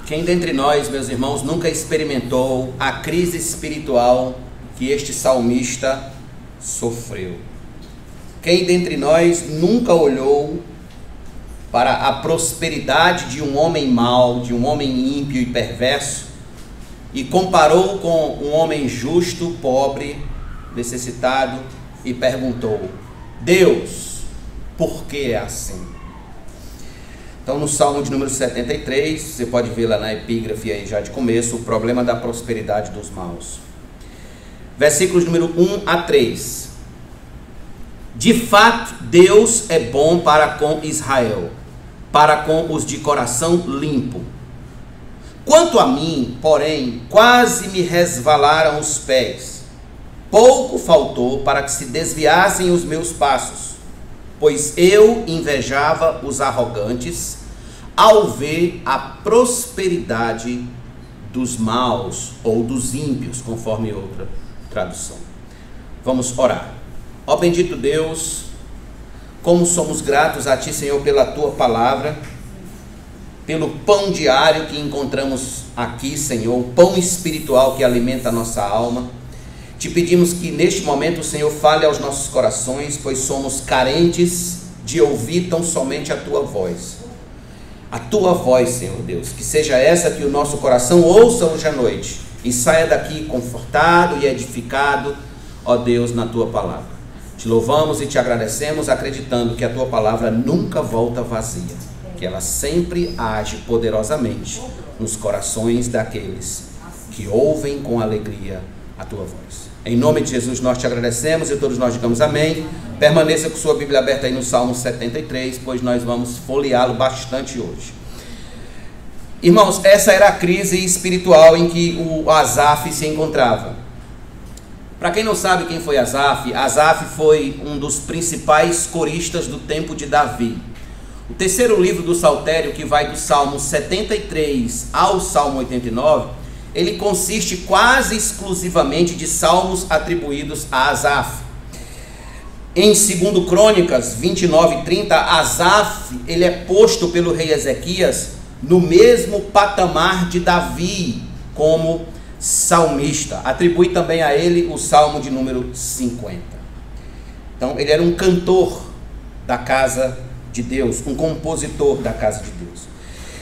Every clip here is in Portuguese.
Quem dentre nós, meus irmãos, nunca experimentou a crise espiritual que este salmista sofreu? Quem dentre nós nunca olhou para a prosperidade de um homem mau, de um homem ímpio e perverso, e comparou com um homem justo, pobre, necessitado, e perguntou: Deus, por que é assim? Então, no Salmo de número 73, você pode ver lá na epígrafe aí já de começo, o problema da prosperidade dos maus. Versículos número 1 a 3. De fato, Deus é bom para com Israel, para com os de coração limpo. Quanto a mim, porém, quase me resvalaram os pés. Pouco faltou para que se desviassem os meus passos, pois eu invejava os arrogantes ao ver a prosperidade dos maus ou dos ímpios, conforme outra tradução. Vamos orar. Ó bendito Deus, como somos gratos a Ti, Senhor, pela Tua palavra, pelo pão diário que encontramos aqui, Senhor, o pão espiritual que alimenta a nossa alma. Te pedimos que neste momento o Senhor fale aos nossos corações, pois somos carentes de ouvir tão somente a Tua voz. A Tua voz, Senhor Deus, que seja essa que o nosso coração ouça hoje à noite e saia daqui confortado e edificado, ó Deus, na Tua palavra. Te louvamos e te agradecemos, acreditando que a Tua palavra nunca volta vazia, que ela sempre age poderosamente nos corações daqueles que ouvem com alegria a Tua voz. Em nome de Jesus nós te agradecemos e todos nós digamos amém. Permaneça com sua Bíblia aberta aí no Salmo 73, pois nós vamos folheá-lo bastante hoje. Irmãos, essa era a crise espiritual em que o Asaf se encontrava. Para quem não sabe quem foi Asaf, Asaf foi um dos principais coristas do tempo de Davi. O terceiro livro do Saltério, que vai do Salmo 73 ao Salmo 89, ele consiste quase exclusivamente de salmos atribuídos a Asaf. Em 2 Crônicas 29 e 30, Asaf ele é posto pelo rei Ezequias no mesmo patamar de Davi como salmista. Atribui também a ele o Salmo de número 50. Então ele era um cantor da casa de Deus, um compositor da casa de Deus.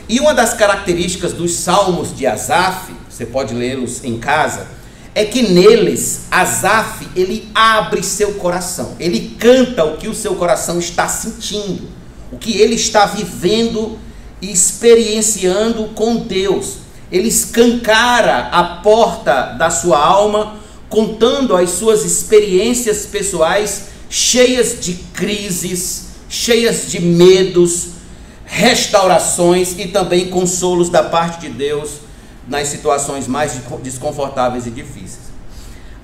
E uma das características dos salmos de Asaf, você pode lê-los em casa, é que neles Asaf ele abre seu coração, ele canta o que o seu coração está sentindo, o que ele está vivendo e experienciando com Deus. Ele escancara a porta da sua alma, contando as suas experiências pessoais cheias de crises, cheias de medos, restaurações e também consolos da parte de Deus nas situações mais desconfortáveis e difíceis.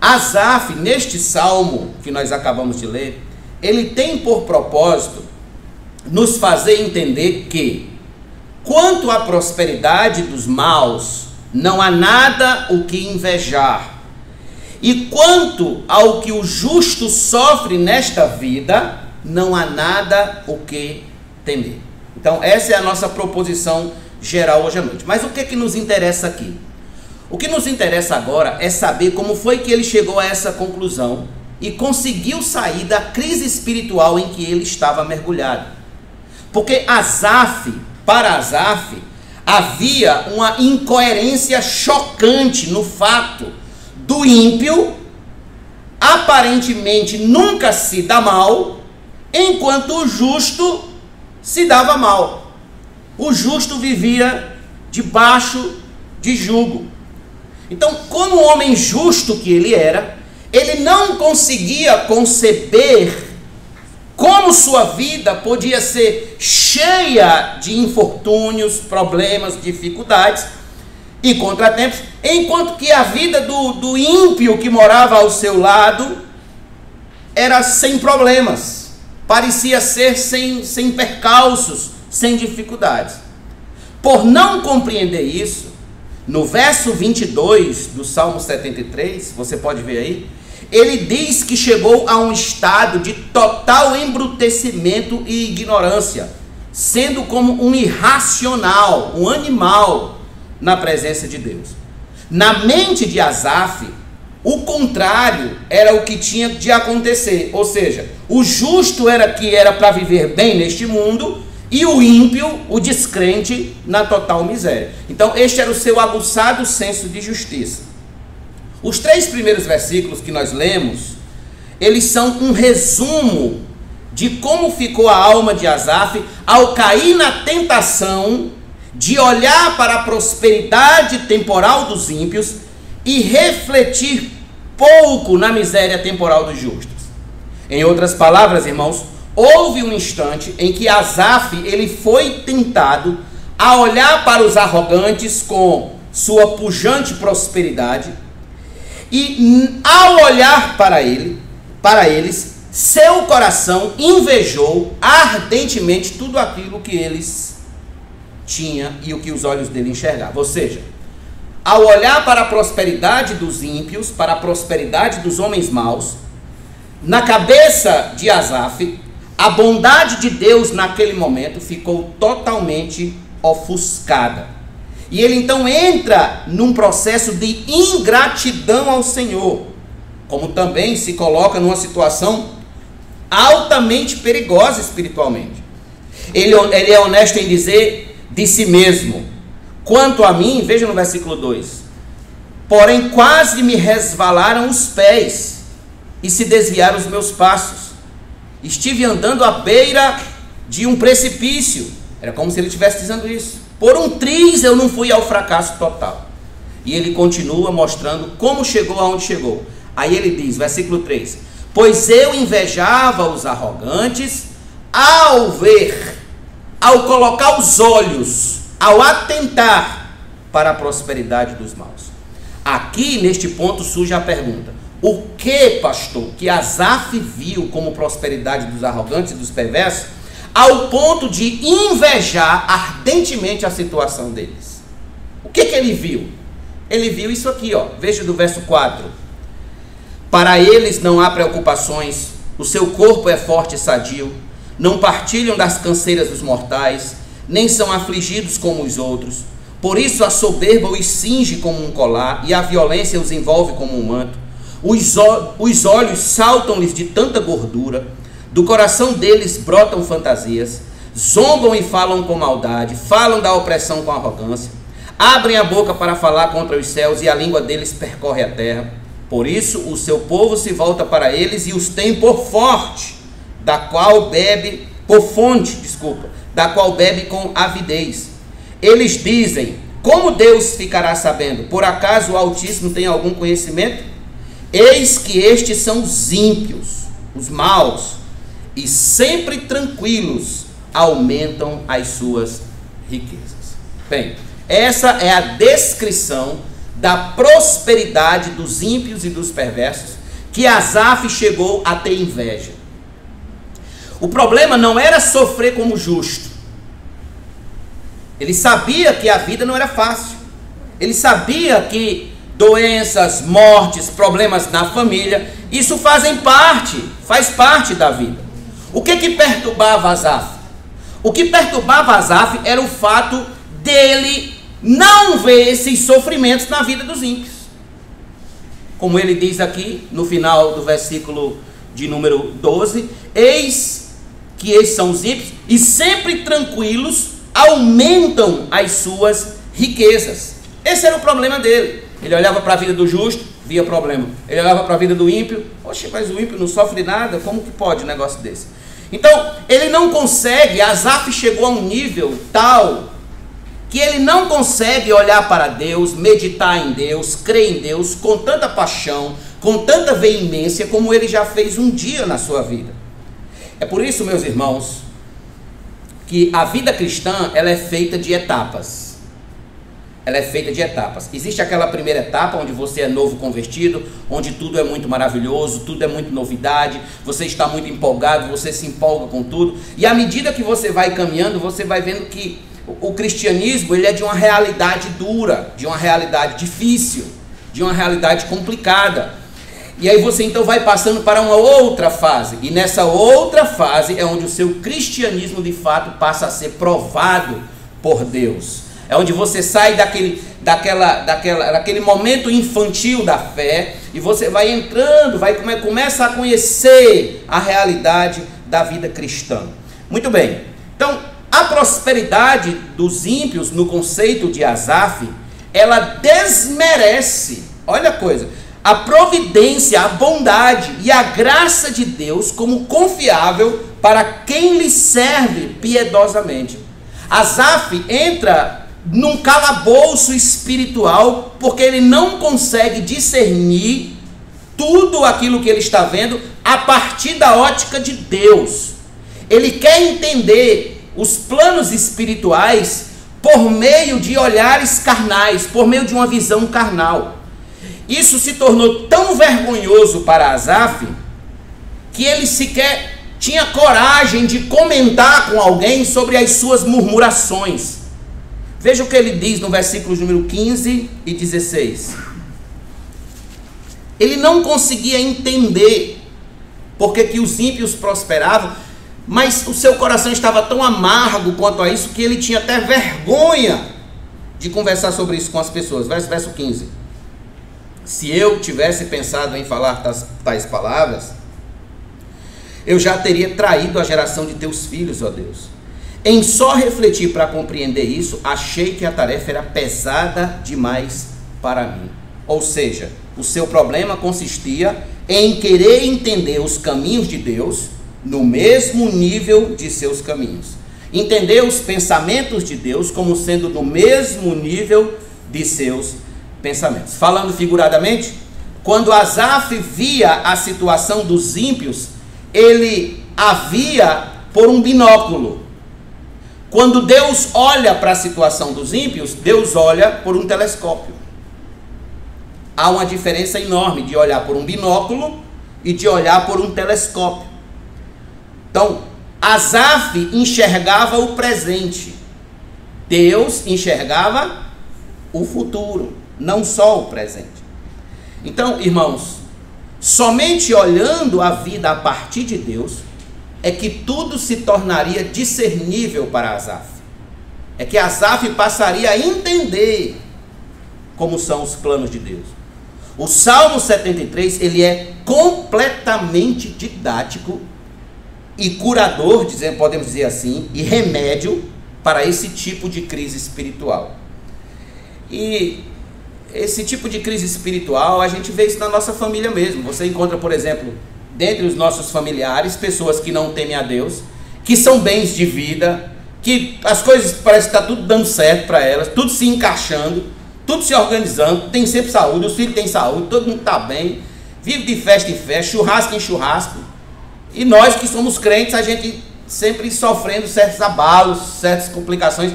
Asaf, neste salmo que nós acabamos de ler, ele tem por propósito nos fazer entender que, quanto à prosperidade dos maus, não há nada o que invejar, e quanto ao que o justo sofre nesta vida, não há nada o que temer. Então essa é a nossa proposição geral hoje à noite. Mas o que é que nos interessa aqui? O que nos interessa agora é saber como foi que ele chegou a essa conclusão e conseguiu sair da crise espiritual em que ele estava mergulhado. Porque para Asaf, havia uma incoerência chocante no fato do ímpio aparentemente nunca se dar mal, enquanto o justo se dava mal. O justo vivia debaixo de jugo. Então, como homem justo que ele era, ele não conseguia conceber como sua vida podia ser cheia de infortúnios, problemas, dificuldades e contratempos, enquanto que a vida do ímpio que morava ao seu lado era sem problemas, parecia ser sem percalços, sem dificuldades. Por não compreender isso, no verso 22 do Salmo 73, você pode ver aí, ele diz que chegou a um estado de total embrutecimento e ignorância, sendo como um irracional, um animal, na presença de Deus. Na mente de Asaf, o contrário era o que tinha de acontecer, ou seja, o justo era que era para viver bem neste mundo, e o ímpio, o descrente, na total miséria. Então este era o seu aguçado senso de justiça. Os 3 primeiros versículos que nós lemos, eles são um resumo de como ficou a alma de Asaf ao cair na tentação de olhar para a prosperidade temporal dos ímpios e refletir pouco na miséria temporal dos justos. Em outras palavras, irmãos, houve um instante em que Asaf ele foi tentado a olhar para os arrogantes com sua pujante prosperidade e ao olhar para eles, seu coração invejou ardentemente tudo aquilo que eles tinham e o que os olhos dele enxergavam. Ou seja, ao olhar para a prosperidade dos ímpios, para a prosperidade dos homens maus, na cabeça de Asaf, a bondade de Deus naquele momento ficou totalmente ofuscada. E ele então entra num processo de ingratidão ao Senhor, como também se coloca numa situação altamente perigosa espiritualmente. Ele é honesto em dizer de si mesmo: quanto a mim, veja no versículo 2, porém quase me resvalaram os pés e se desviaram os meus passos. Estive andando à beira de um precipício. Era como se ele estivesse dizendo isso. Por um triz eu não fui ao fracasso total. E ele continua mostrando como chegou aonde chegou. Aí ele diz, versículo 3: pois eu invejava os arrogantes ao ver, ao colocar os olhos, ao atentar para a prosperidade dos maus. Aqui, neste ponto, surge a pergunta: o que, pastor, que Asaf viu como prosperidade dos arrogantes e dos perversos, ao ponto de invejar ardentemente a situação deles? O que ele viu? Ele viu isso aqui, ó. Veja do verso 4. Para eles não há preocupações, o seu corpo é forte e sadio, não partilham das canseiras dos mortais, nem são afligidos como os outros. Por isso a soberba os cinge como um colar e a violência os envolve como um manto. Os olhos saltam-lhes de tanta gordura, do coração deles brotam fantasias, zombam e falam com maldade, falam da opressão com arrogância, abrem a boca para falar contra os céus e a língua deles percorre a terra. Por isso o seu povo se volta para eles e os tem por fonte, da qual bebe com avidez. Eles dizem: como Deus ficará sabendo? Por acaso o Altíssimo tem algum conhecimento? Eis que estes são os ímpios, os maus, e sempre tranquilos aumentam as suas riquezas. Bem, essa é a descrição da prosperidade dos ímpios e dos perversos, que Asaf chegou a ter inveja. O problema não era sofrer como justo. Ele sabia que a vida não era fácil. Ele sabia que doenças, mortes, problemas na família, isso faz parte da vida. O que perturbava Asaf? O que perturbava Asaf era o fato dele não ver esses sofrimentos na vida dos ímpios. Como ele diz aqui no final do versículo de número 12: eis que esses são os ímpios e sempre tranquilos aumentam as suas riquezas. Esse era o problema dele. Ele olhava para a vida do justo, via problema. Ele olhava para a vida do ímpio: oxe, mas o ímpio não sofre nada, como que pode um negócio desse? Então, ele não consegue, Asaf chegou a um nível tal que ele não consegue olhar para Deus, meditar em Deus, crer em Deus com tanta paixão, com tanta veemência como ele já fez um dia na sua vida. É por isso, meus irmãos, que a vida cristã ela é feita de etapas. Ela é feita de etapas. Existe aquela primeira etapa onde você é novo convertido, onde tudo é muito maravilhoso, tudo é muito novidade, você está muito empolgado, você se empolga com tudo. E à medida que você vai caminhando, você vai vendo que o cristianismo ele é de uma realidade dura, de uma realidade difícil, de uma realidade complicada. E aí você então vai passando para uma outra fase. E nessa outra fase é onde o seu cristianismo de fato passa a ser provado por Deus. É onde você sai daquele momento infantil da fé e você vai entrando, começa a conhecer a realidade da vida cristã. Muito bem. Então, a prosperidade dos ímpios no conceito de Asaf, ela desmerece, olha a coisa, a providência, a bondade e a graça de Deus como confiável para quem lhe serve piedosamente. Asaf entra num calabouço espiritual porque ele não consegue discernir tudo aquilo que ele está vendo a partir da ótica de Deus. Ele quer entender os planos espirituais por meio de olhares carnais, por meio de uma visão carnal. Isso se tornou tão vergonhoso para Asaf que ele sequer tinha coragem de comentar com alguém sobre as suas murmurações. Veja o que ele diz no versículos número 15 e 16. Ele não conseguia entender porque que os ímpios prosperavam, mas o seu coração estava tão amargo quanto a isso que ele tinha até vergonha de conversar sobre isso com as pessoas. Verso 15. Se eu tivesse pensado em falar tais palavras, eu já teria traído a geração de teus filhos, ó Deus. Em só refletir para compreender isso, achei que a tarefa era pesada demais para mim. Ou seja, o seu problema consistia em querer entender os caminhos de Deus no mesmo nível de seus caminhos. Entender os pensamentos de Deus como sendo no mesmo nível de seus pensamentos. Falando figuradamente, quando Asaf via a situação dos ímpios, ele a via por um binóculo. Quando Deus olha para a situação dos ímpios, Deus olha por um telescópio. Há uma diferença enorme de olhar por um binóculo e de olhar por um telescópio. Então, Asaf enxergava o presente. Deus enxergava o futuro, não só o presente. Então, irmãos, somente olhando a vida a partir de Deus é que tudo se tornaria discernível para Asaf. É que Asaf passaria a entender como são os planos de Deus. O Salmo 73, ele é completamente didático e curador, podemos dizer assim, e remédio para esse tipo de crise espiritual. E esse tipo de crise espiritual, a gente vê isso na nossa família mesmo. Você encontra, por exemplo, dentre os nossos familiares, pessoas que não temem a Deus, que são bens de vida, que as coisas parecem que está tudo dando certo para elas, tudo se encaixando, tudo se organizando, tem sempre saúde, os filhos têm saúde, todo mundo está bem, vive de festa em festa, churrasco em churrasco. E nós que somos crentes, a gente sempre sofrendo certos abalos, certas complicações.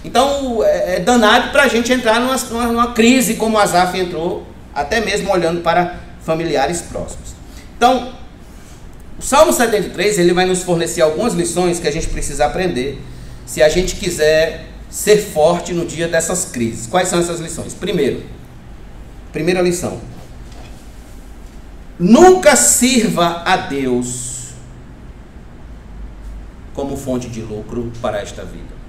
Então é danado para a gente entrar numa crise como Asaf entrou, até mesmo olhando para familiares próximos. Então, o Salmo 73, ele vai nos fornecer algumas lições que a gente precisa aprender se a gente quiser ser forte no dia dessas crises. Quais são essas lições? Primeira lição: nunca sirva a Deus como fonte de lucro para esta vida.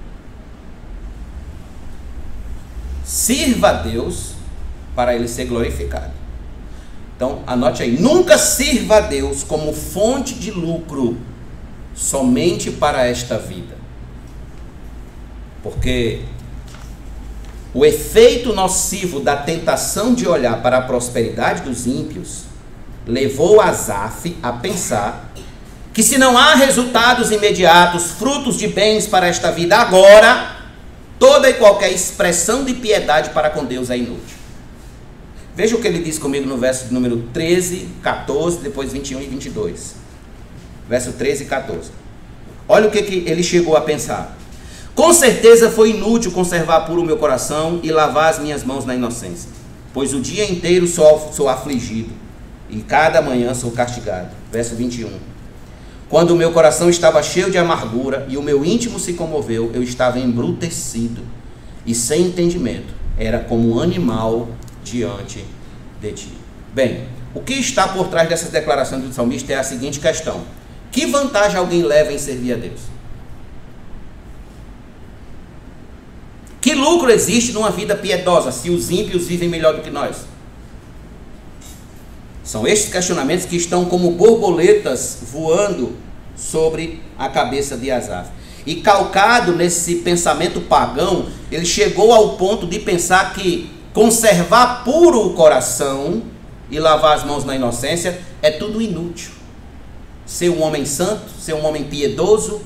Sirva a Deus para Ele ser glorificado. Então, anote aí: nunca sirva a Deus como fonte de lucro somente para esta vida. Porque o efeito nocivo da tentação de olhar para a prosperidade dos ímpios levou Asaf a pensar que se não há resultados imediatos, frutos de bens para esta vida agora, toda e qualquer expressão de piedade para com Deus é inútil. Veja o que ele diz comigo no verso número 13, 14, depois 21 e 22. Verso 13 e 14. Olha o que ele chegou a pensar. Com certeza foi inútil conservar puro o meu coração e lavar as minhas mãos na inocência, pois o dia inteiro sou afligido e cada manhã sou castigado. Verso 21. Quando o meu coração estava cheio de amargura e o meu íntimo se comoveu, eu estava embrutecido e sem entendimento. Era como um animal diante de ti. Bem, o que está por trás dessas declarações do salmista é a seguinte questão: que vantagem alguém leva em servir a Deus? Que lucro existe numa vida piedosa se os ímpios vivem melhor do que nós? São estes questionamentos que estão como borboletas voando sobre a cabeça de Asaf. E calcado nesse pensamento pagão, ele chegou ao ponto de pensar que conservar puro o coração e lavar as mãos na inocência é tudo inútil. Ser um homem santo, ser um homem piedoso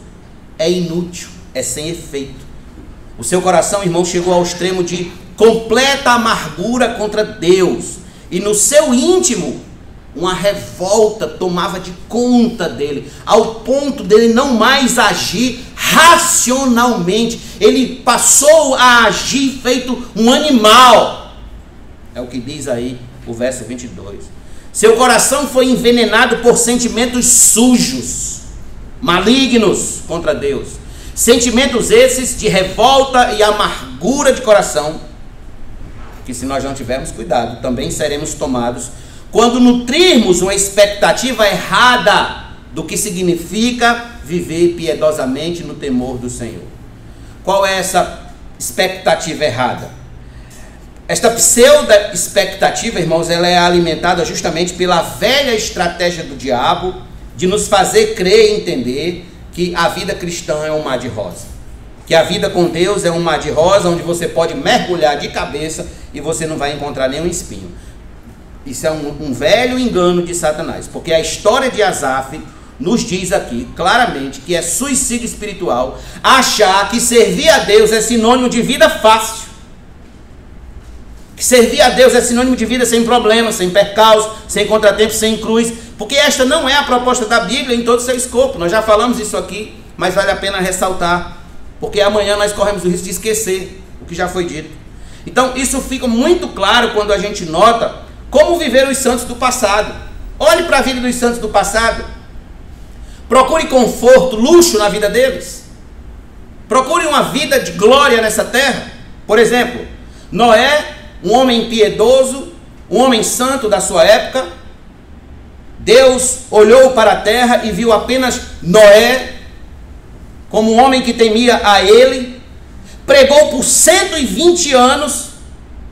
é inútil, é sem efeito. O seu coração, irmão, chegou ao extremo de completa amargura contra Deus. E no seu íntimo, uma revolta tomava de conta dele, ao ponto dele não mais agir racionalmente. Ele passou a agir feito um animal. É o que diz aí o verso 22. Seu coração foi envenenado por sentimentos sujos, malignos contra Deus. Sentimentos esses de revolta e amargura de coração, que se nós não tivermos cuidado, também seremos tomados quando nutrirmos uma expectativa errada do que significa viver piedosamente no temor do Senhor. Qual é essa expectativa errada? Esta pseudo-expectativa, irmãos, ela é alimentada justamente pela velha estratégia do diabo de nos fazer crer e entender que a vida cristã é um mar de rosa. Que a vida com Deus é um mar de rosa onde você pode mergulhar de cabeça e você não vai encontrar nenhum espinho. Isso é um velho engano de Satanás, porque a história de Asaf nos diz aqui claramente que é suicídio espiritual achar que servir a Deus é sinônimo de vida fácil. Que servir a Deus é sinônimo de vida sem problemas, sem percalços, sem contratempos, sem cruz, porque esta não é a proposta da Bíblia em todo o seu escopo. Nós já falamos isso aqui, mas vale a pena ressaltar, porque amanhã nós corremos o risco de esquecer o que já foi dito. Então isso fica muito claro quando a gente nota como viveram os santos do passado. Olhe para a vida dos santos do passado. Procure conforto, luxo na vida deles. Procure uma vida de glória nessa terra. Por exemplo, Noé, um homem piedoso, um homem santo da sua época. Deus olhou para a terra e viu apenas Noé como um homem que temia a ele. Pregou por 120 anos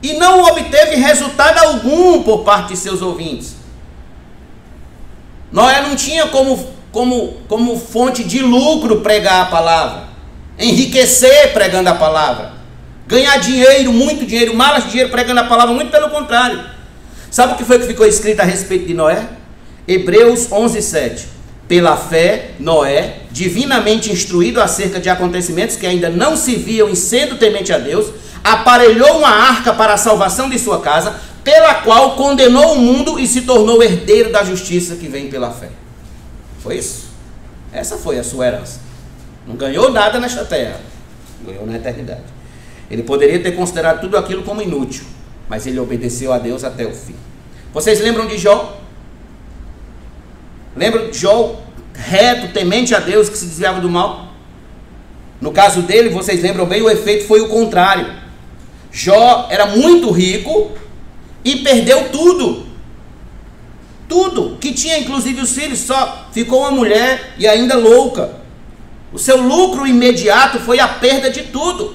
e não obteve resultado algum por parte de seus ouvintes. Noé não tinha como fonte de lucro pregar a palavra, enriquecer pregando a palavra, ganhar dinheiro, muito dinheiro, malas de dinheiro pregando a palavra, muito pelo contrário. Sabe o que foi que ficou escrito a respeito de Noé? Hebreus 11:7. Pela fé, Noé, divinamente instruído acerca de acontecimentos que ainda não se viam e sendo temente a Deus, aparelhou uma arca para a salvação de sua casa, pela qual condenou o mundo e se tornou herdeiro da justiça que vem pela fé. Foi isso. Essa foi a sua herança. Não ganhou nada nesta terra, ganhou na eternidade. Ele poderia ter considerado tudo aquilo como inútil, mas ele obedeceu a Deus até o fim. Vocês lembram de Jó? Lembram de Jó, reto, temente a Deus, que se desviava do mal? No caso dele, vocês lembram bem, o efeito foi o contrário. Jó era muito rico e perdeu tudo. Tudo, que tinha inclusive os filhos, só ficou uma mulher e ainda louca. O seu lucro imediato foi a perda de tudo.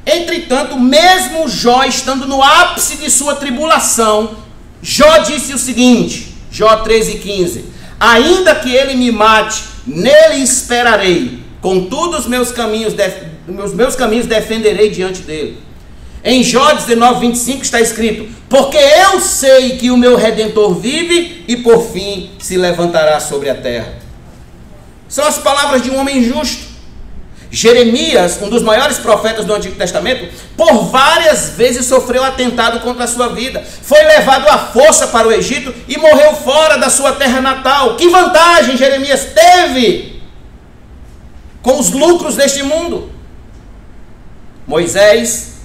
Entretanto, mesmo Jó estando no ápice de sua tribulação, Jó disse o seguinte, Jó 13:15: ainda que ele me mate, nele esperarei, contudo os meus caminhos defenderei diante dele. Em Jó 19:25 está escrito: porque eu sei que o meu Redentor vive e por fim se levantará sobre a terra. São as palavras de um homem justo. Jeremias, um dos maiores profetas do Antigo Testamento, por várias vezes sofreu atentado contra a sua vida. Foi levado à força para o Egito e morreu fora da sua terra natal. Que vantagem Jeremias teve com os lucros deste mundo? Moisés,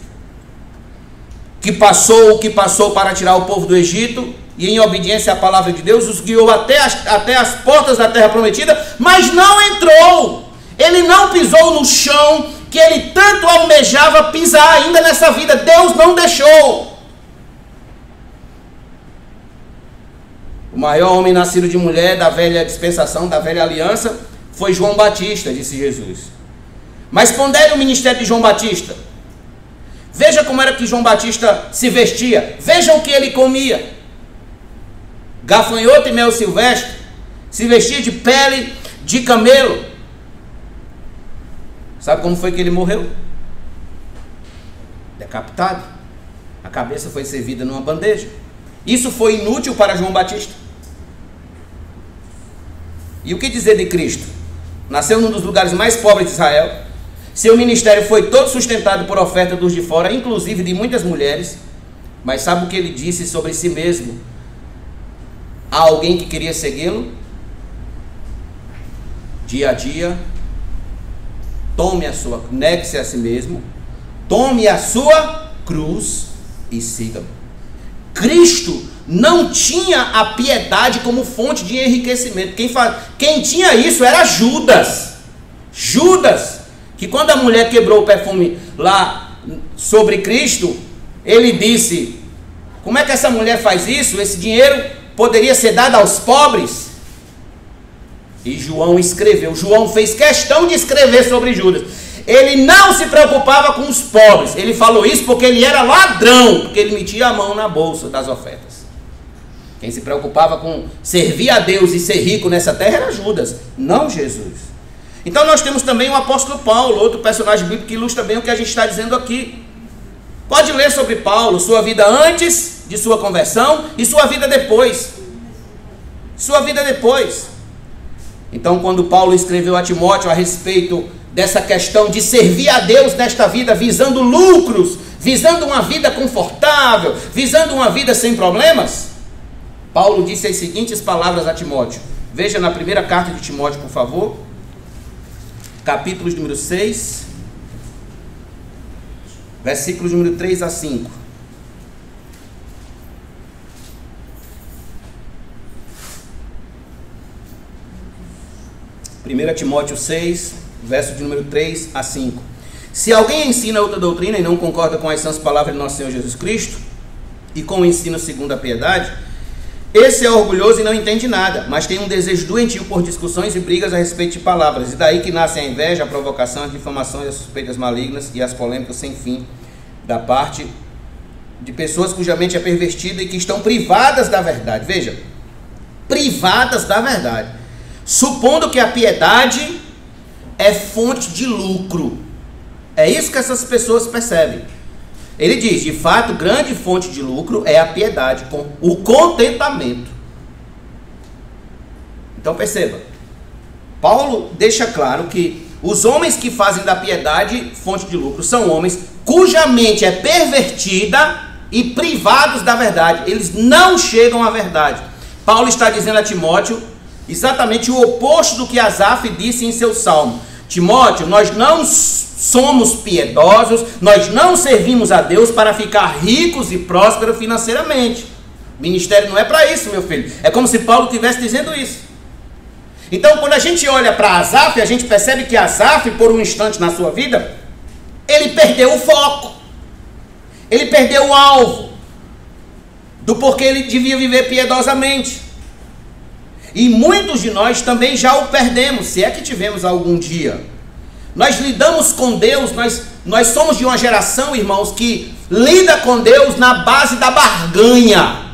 que passou o que passou para tirar o povo do Egito, e em obediência à palavra de Deus, os guiou até as portas da terra prometida, mas não entrou. Ele não pisou no chão que ele tanto almejava pisar ainda nessa vida. Deus não deixou. O maior homem nascido de mulher da velha dispensação, da velha aliança, foi João Batista, disse Jesus. Mas pondere o ministério de João Batista. Veja como era que João Batista se vestia. Veja o que ele comia. Gafanhoto e mel silvestre. Se vestia de pele de camelo. Sabe como foi que ele morreu? Decapitado. A cabeça foi servida numa bandeja. Isso foi inútil para João Batista. E o que dizer de Cristo? Nasceu num dos lugares mais pobres de Israel. Seu ministério foi todo sustentado por oferta dos de fora, inclusive de muitas mulheres. Mas sabe o que ele disse sobre si mesmo a alguém que queria segui-lo? Dia a dia, negue-se a si mesmo, tome a sua cruz e siga-me. Cristo não tinha a piedade como fonte de enriquecimento. Quem tinha isso era Judas. Judas, que quando a mulher quebrou o perfume lá sobre Cristo, ele disse: como é que essa mulher faz isso? Esse dinheiro poderia ser dado aos pobres. E João escreveu. João fez questão de escrever sobre Judas. Ele não se preocupava com os pobres. Ele falou isso porque ele era ladrão, porque ele metia a mão na bolsa das ofertas. Quem se preocupava com servir a Deus e ser rico nessa terra era Judas, não Jesus. Então nós temos também o apóstolo Paulo, outro personagem bíblico que ilustra bem o que a gente está dizendo aqui. Pode ler sobre Paulo, sua vida antes de sua conversão e sua vida depois. Sua vida depois. Então, quando Paulo escreveu a Timóteo a respeito dessa questão de servir a Deus nesta vida, visando lucros, visando uma vida confortável, visando uma vida sem problemas, Paulo disse as seguintes palavras a Timóteo. Veja na primeira carta de Timóteo, por favor, capítulo número 6, versículos número 3 a 5. Primeira Timóteo 6, verso de número 3 a 5. Se alguém ensina outra doutrina e não concorda com as sãs palavras de nosso Senhor Jesus Cristo e com o ensino segundo a piedade, esse é orgulhoso e não entende nada, mas tem um desejo doentio por discussões e brigas a respeito de palavras, e daí que nascem a inveja, a provocação, as difamações, as suspeitas malignas e as polêmicas sem fim da parte de pessoas cuja mente é pervertida e que estão privadas da verdade. Veja, privadas da verdade, supondo que a piedade é fonte de lucro. É isso que essas pessoas percebem. Ele diz, de fato, grande fonte de lucro é a piedade, com o contentamento. Então perceba, Paulo deixa claro que os homens que fazem da piedade fonte de lucro são homens cuja mente é pervertida e privados da verdade. Eles não chegam à verdade. Paulo está dizendo a Timóteo exatamente o oposto do que Asaf disse em seu salmo. Timóteo, nós não somos piedosos, nós não servimos a Deus para ficar ricos e prósperos financeiramente. Ministério não é para isso, meu filho. É como se Paulo estivesse dizendo isso. Então, quando a gente olha para Asaf, a gente percebe que Asaf, por um instante na sua vida, ele perdeu o foco. Ele perdeu o alvo do porquê ele devia viver piedosamente. E muitos de nós também já o perdemos, se é que tivemos algum dia. Nós lidamos com Deus, nós somos de uma geração, irmãos, que lida com Deus na base da barganha.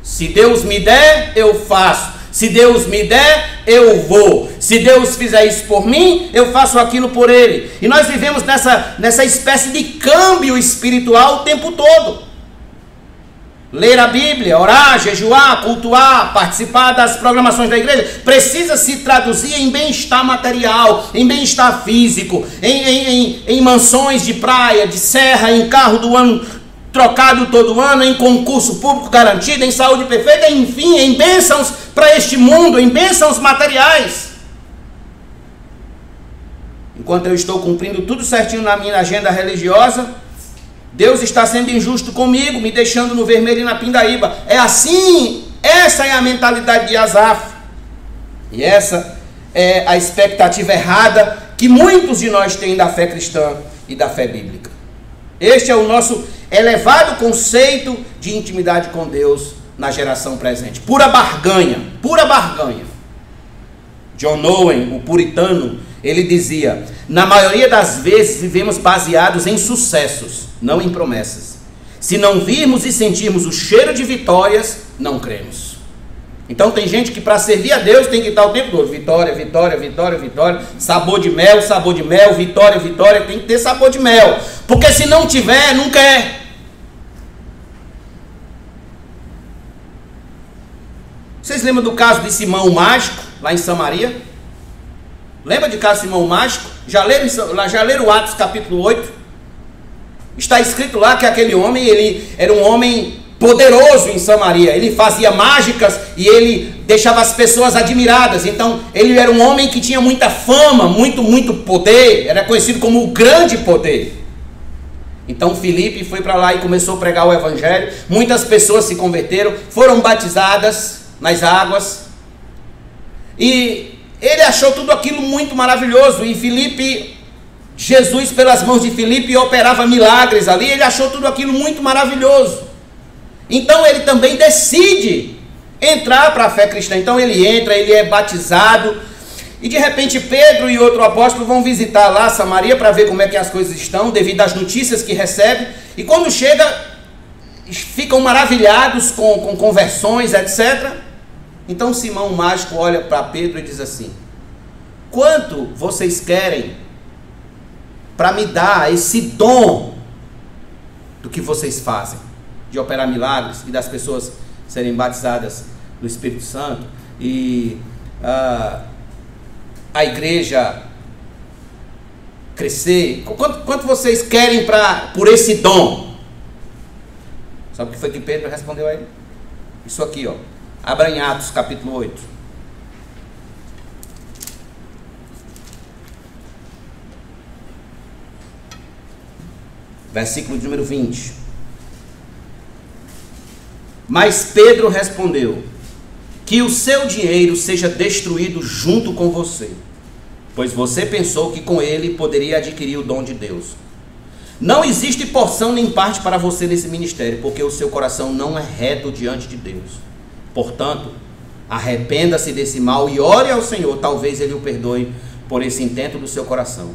Se Deus me der, eu faço. Se Deus me der, eu vou. Se Deus fizer isso por mim, eu faço aquilo por Ele. E nós vivemos nessa espécie de câmbio espiritual o tempo todo. Ler a Bíblia, orar, jejuar, cultuar, participar das programações da igreja, precisa se traduzir em bem-estar material, em bem-estar físico, em mansões de praia, de serra, em carro do ano trocado todo ano, em concurso público garantido, em saúde perfeita, enfim, em bênçãos para este mundo, em bênçãos materiais. Enquanto eu estou cumprindo tudo certinho na minha agenda religiosa, Deus está sendo injusto comigo, me deixando no vermelho e na pindaíba. É assim, essa é a mentalidade de Asaf. E essa é a expectativa errada que muitos de nós têm da fé cristã e da fé bíblica. Este é o nosso elevado conceito de intimidade com Deus na geração presente. Pura barganha, pura barganha. John Owen, o puritano, Ele dizia: na maioria das vezes vivemos baseados em sucessos, não em promessas. Se não virmos e sentirmos o cheiro de vitórias, não cremos. Então tem gente que para servir a Deus tem que estar o tempo todo: vitória, vitória, vitória, vitória, sabor de mel, vitória, vitória. Tem que ter sabor de mel, porque se não tiver, não quer. Vocês lembram do caso de Simão o Mágico, lá em Samaria? Lembra de caso de Simão o Mágico? Já leram Atos capítulo 8? Está escrito lá que aquele homem, ele era um homem poderoso em Samaria. Ele fazia mágicas e ele deixava as pessoas admiradas. Então, ele era um homem que tinha muita fama, muito poder. Era conhecido como o grande poder. Então, Filipe foi para lá e começou a pregar o evangelho. Muitas pessoas se converteram, foram batizadas nas águas. E ele achou tudo aquilo muito maravilhoso. E Filipe... Jesus, pelas mãos de Filipe, operava milagres ali. Ele achou tudo aquilo muito maravilhoso. Então ele também decide entrar para a fé cristã. Então ele entra, ele é batizado. E de repente Pedro e outro apóstolo vão visitar lá Samaria para ver como é que as coisas estão, devido às notícias que recebe. E quando chega, ficam maravilhados com conversões, etc. Então Simão o Mágico olha para Pedro e diz assim: quanto vocês querem para me dar esse dom do que vocês fazem, de operar milagres e das pessoas serem batizadas no Espírito Santo e a igreja crescer? Quanto vocês querem por esse dom? Sabe o que foi que Pedro respondeu a ele? Isso aqui, ó. Abra em Atos capítulo 8. Versículo de número 20. Mas Pedro respondeu: que o seu dinheiro seja destruído junto com você, pois você pensou que com ele poderia adquirir o dom de Deus. Não existe porção nem parte para você nesse ministério, porque o seu coração não é reto diante de Deus. Portanto, arrependa-se desse mal e ore ao Senhor, talvez ele o perdoe por esse intento do seu coração.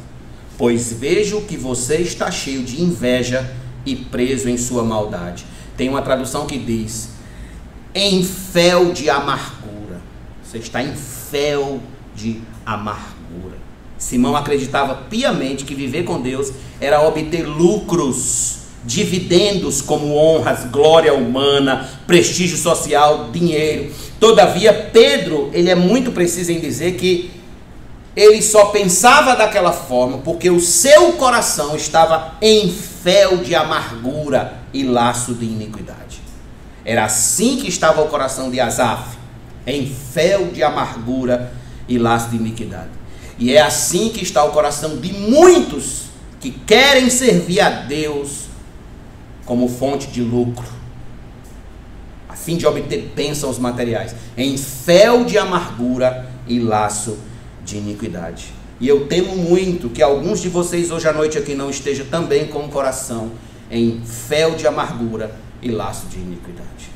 Pois vejo que você está cheio de inveja e preso em sua maldade. Tem uma tradução que diz: em fel de amargura. Você está em fel de amargura. Simão acreditava piamente que viver com Deus era obter lucros, dividendos como honras, glória humana, prestígio social, dinheiro. Todavia, Pedro, ele é muito preciso em dizer que ele só pensava daquela forma porque o seu coração estava em fel de amargura e laço de iniquidade. Era assim que estava o coração de Asaf, em fel de amargura e laço de iniquidade. E é assim que está o coração de muitos que querem servir a Deus como fonte de lucro, a fim de obter bênçãos materiais, em fel de amargura e laço de iniquidade. E eu temo muito que alguns de vocês hoje à noite aqui não estejam também com o coração em fel de amargura e laço de iniquidade.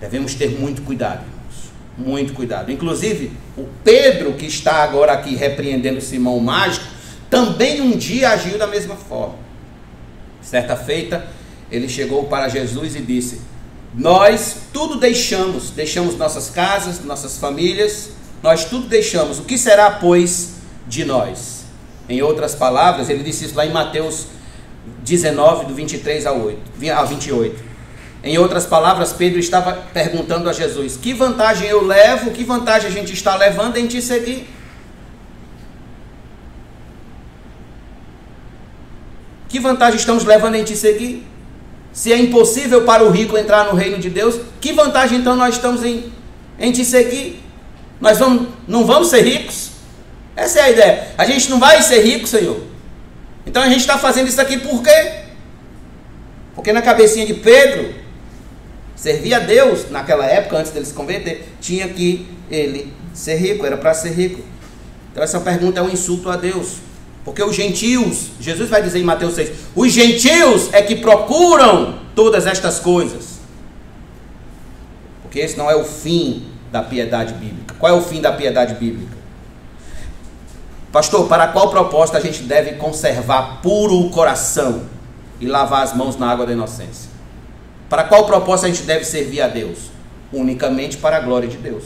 Devemos ter muito cuidado, irmãos, muito cuidado. Inclusive, o Pedro, que está agora aqui repreendendo Simão o Mágico, também um dia agiu da mesma forma. Certa feita, ele chegou para Jesus e disse: nós tudo deixamos nossas casas, nossas famílias, nós tudo deixamos, o que será, pois, de nós? Em outras palavras, ele disse isso lá em Mateus 19, do 23 a 28. Em outras palavras, Pedro estava perguntando a Jesus: que vantagem eu levo, que vantagem a gente está levando em te seguir? Que vantagem estamos levando em te seguir? Se é impossível para o rico entrar no reino de Deus, que vantagem então nós estamos em te seguir? Nós não vamos ser ricos? Essa é a ideia. A gente não vai ser rico, Senhor. Então a gente está fazendo isso aqui por quê? Porque na cabecinha de Pedro, servir a Deus, naquela época, antes dele se converter, tinha que ele ser rico, era para ser rico. Então essa pergunta é um insulto a Deus. Porque os gentios, Jesus vai dizer em Mateus 6, os gentios é que procuram todas estas coisas. Porque esse não é o fim da piedade bíblica. Qual é o fim da piedade bíblica? Pastor, para qual propósito a gente deve conservar puro o coração e lavar as mãos na água da inocência? Para qual propósito a gente deve servir a Deus? Unicamente para a glória de Deus.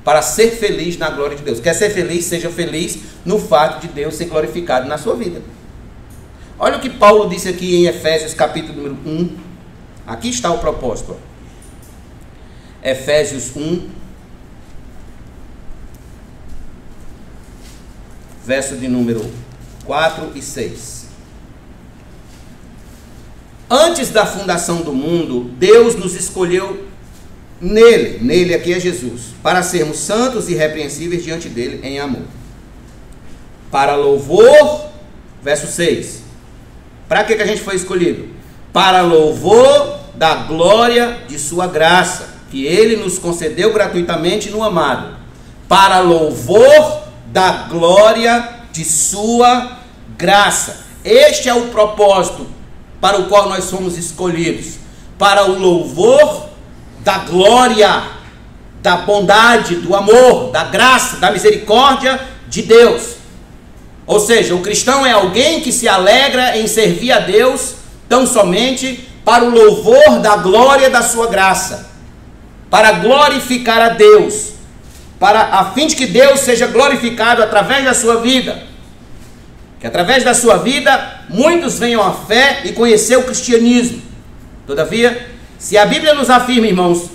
Para ser feliz na glória de Deus. Quer ser feliz? Seja feliz no fato de Deus ser glorificado na sua vida. Olha o que Paulo disse aqui em Efésios capítulo número 1. Aqui está o propósito. Efésios 1, verso de número 4 e 6. Antes da fundação do mundo, Deus nos escolheu nele aqui é Jesus, para sermos santos e irrepreensíveis diante dele em amor. Para louvor, verso 6. Para que a gente foi escolhido? Para louvor da glória de sua graça, que ele nos concedeu gratuitamente no amado. Para louvor da glória de sua graça. Este é o propósito para o qual nós somos escolhidos. Para o louvor da glória, da bondade, do amor, da graça, da misericórdia de Deus. Ou seja, o cristão é alguém que se alegra em servir a Deus tão somente para o louvor da glória da sua graça, para glorificar a Deus, a fim de que Deus seja glorificado através da sua vida, que através da sua vida muitos venham à fé e conhecer o cristianismo. Todavia, se a Bíblia nos afirma, irmãos,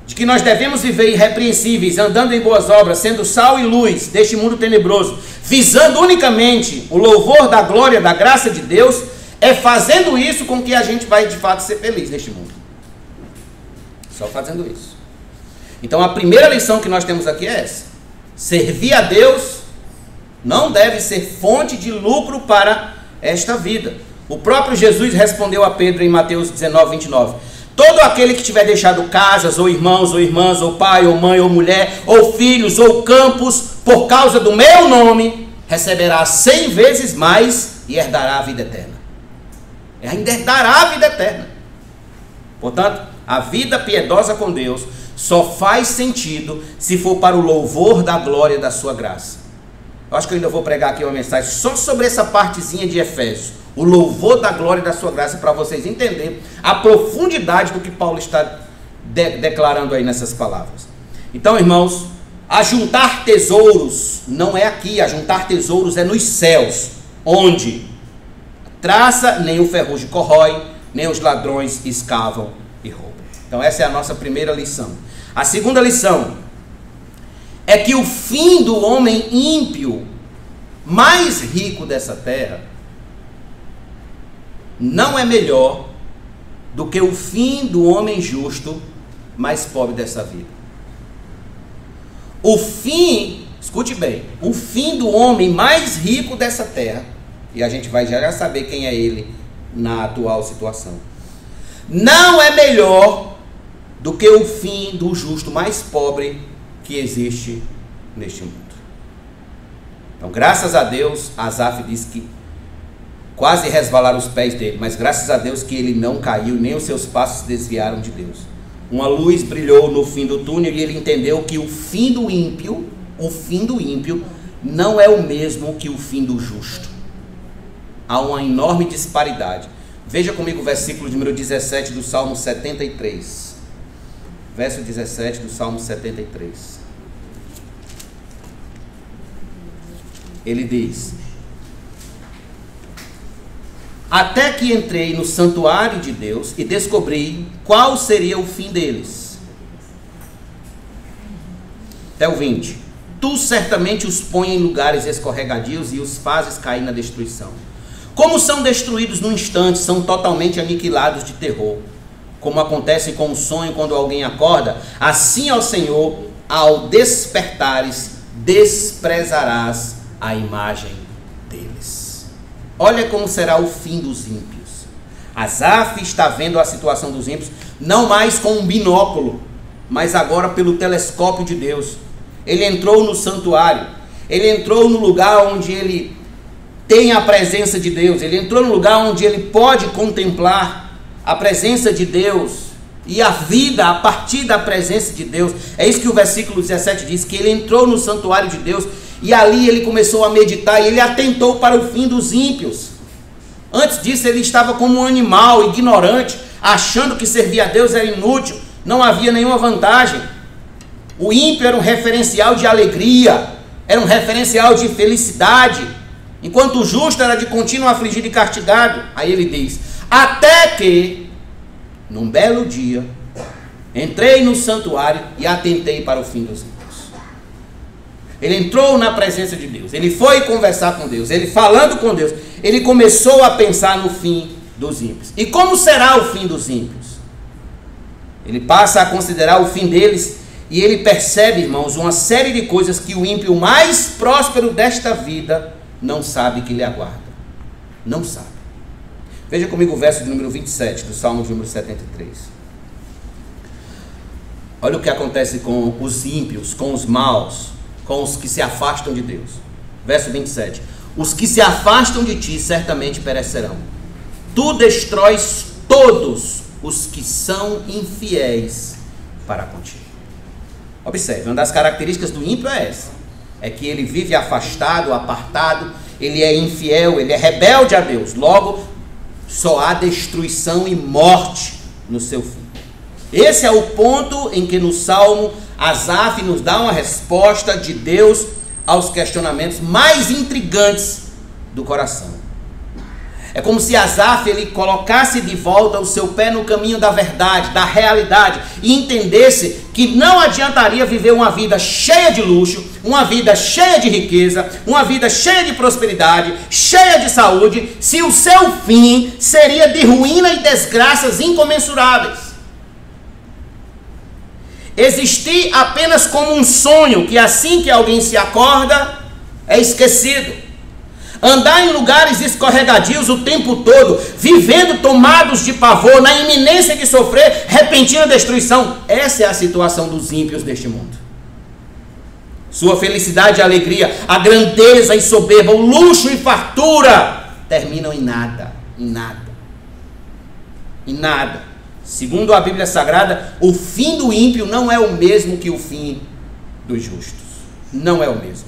de que nós devemos viver irrepreensíveis, andando em boas obras, sendo sal e luz deste mundo tenebroso, visando unicamente o louvor da glória, da graça de Deus, é fazendo isso com que a gente vai de fato ser feliz neste mundo. Só fazendo isso. Então a primeira lição que nós temos aqui é essa: servir a Deus não deve ser fonte de lucro para esta vida. O próprio Jesus respondeu a Pedro em Mateus 19, 29. Todo aquele que tiver deixado casas, ou irmãos, ou irmãs, ou pai, ou mãe, ou mulher, ou filhos, ou campos, por causa do meu nome, receberá 100 vezes mais e herdará a vida eterna. Ainda herdará a vida eterna. Portanto, a vida piedosa com Deus só faz sentido se for para o louvor da glória da sua graça. Eu acho que eu ainda vou pregar aqui uma mensagem só sobre essa partezinha de Efésios. O louvor da glória da sua graça, para vocês entenderem a profundidade do que Paulo está declarando aí nessas palavras. Então, irmãos, ajuntar tesouros não é aqui. Ajuntar tesouros é nos céus, onde traça nem o ferrugem corrói, nem os ladrões escavam e roubam. Então essa é a nossa primeira lição. A segunda lição é que o fim do homem ímpio, mais rico dessa terra, não é melhor do que o fim do homem justo, mais pobre dessa vida. O fim, escute bem, o fim do homem mais rico dessa terra, e a gente vai já saber quem é ele na atual situação, não é melhor do que o fim do justo mais pobre que existe neste mundo. Então, graças a Deus, Asaf diz que quase resvalaram os pés dele, mas graças a Deus que ele não caiu, nem os seus passos se desviaram de Deus. Uma luz brilhou no fim do túnel e ele entendeu que o fim do ímpio não é o mesmo que o fim do justo. Há uma enorme disparidade. Veja comigo o versículo número 17 do Salmo 73. Verso 17 do Salmo 73. Ele diz: até que entrei no santuário de Deus e descobri qual seria o fim deles. Até o 20. Tu certamente os pões em lugares escorregadios e os fazes cair na destruição. Como são destruídos num instante, são totalmente aniquilados de terror. Como acontece com um sonho quando alguém acorda, assim, ó Senhor, ao despertares, desprezarás a imagem deles. Olha como será o fim dos ímpios. Asaf está vendo a situação dos ímpios, não mais com um binóculo, mas agora pelo telescópio de Deus. Ele entrou no santuário, ele entrou no lugar onde ele tem a presença de Deus, ele entrou no lugar onde ele pode contemplar a presença de Deus e a vida a partir da presença de Deus. É isso que o versículo 17 diz, que ele entrou no santuário de Deus E ali ele começou a meditar e ele atentou para o fim dos ímpios. Antes disso ele estava como um animal, ignorante, achando que servir a Deus era inútil, não havia nenhuma vantagem. O ímpio era um referencial de alegria, era um referencial de felicidade, enquanto o justo era de contínuo afligido e castigado. Aí ele diz: até que, num belo dia, entrei no santuário e atentei para o fim dos ímpios. Ele entrou na presença de Deus, ele foi conversar com Deus, ele falando com Deus, ele começou a pensar no fim dos ímpios. E como será o fim dos ímpios? Ele passa a considerar o fim deles e ele percebe, irmãos, uma série de coisas que o ímpio mais próspero desta vida não sabe que lhe aguarda. Não sabe. Veja comigo o verso de número 27 do Salmo de número 73. Olha o que acontece com os ímpios, com os maus, com os que se afastam de Deus. Verso 27. Os que se afastam de ti certamente perecerão. Tu destróis todos os que são infiéis para contigo. Observe, uma das características do ímpio é essa. É que ele vive afastado, apartado, ele é infiel, ele é rebelde a Deus. Logo, só há destruição e morte no seu fim. Esse é o ponto em que no Salmo Asaf nos dá uma resposta de Deus aos questionamentos mais intrigantes do coração. É como se Asaf ele colocasse de volta o seu pé no caminho da verdade, da realidade, e entendesse que não adiantaria viver uma vida cheia de luxo, uma vida cheia de riqueza, uma vida cheia de prosperidade, cheia de saúde, se o seu fim seria de ruína e desgraças incomensuráveis. Existir apenas como um sonho, que assim que alguém se acorda, é esquecido. Andar em lugares escorregadios o tempo todo, vivendo tomados de pavor, na iminência de sofrer repentina destruição. Essa é a situação dos ímpios deste mundo. Sua felicidade e alegria, a grandeza e soberba, o luxo e fartura, terminam em nada, em nada, em nada. Segundo a Bíblia Sagrada, o fim do ímpio não é o mesmo que o fim dos justos. Não é o mesmo.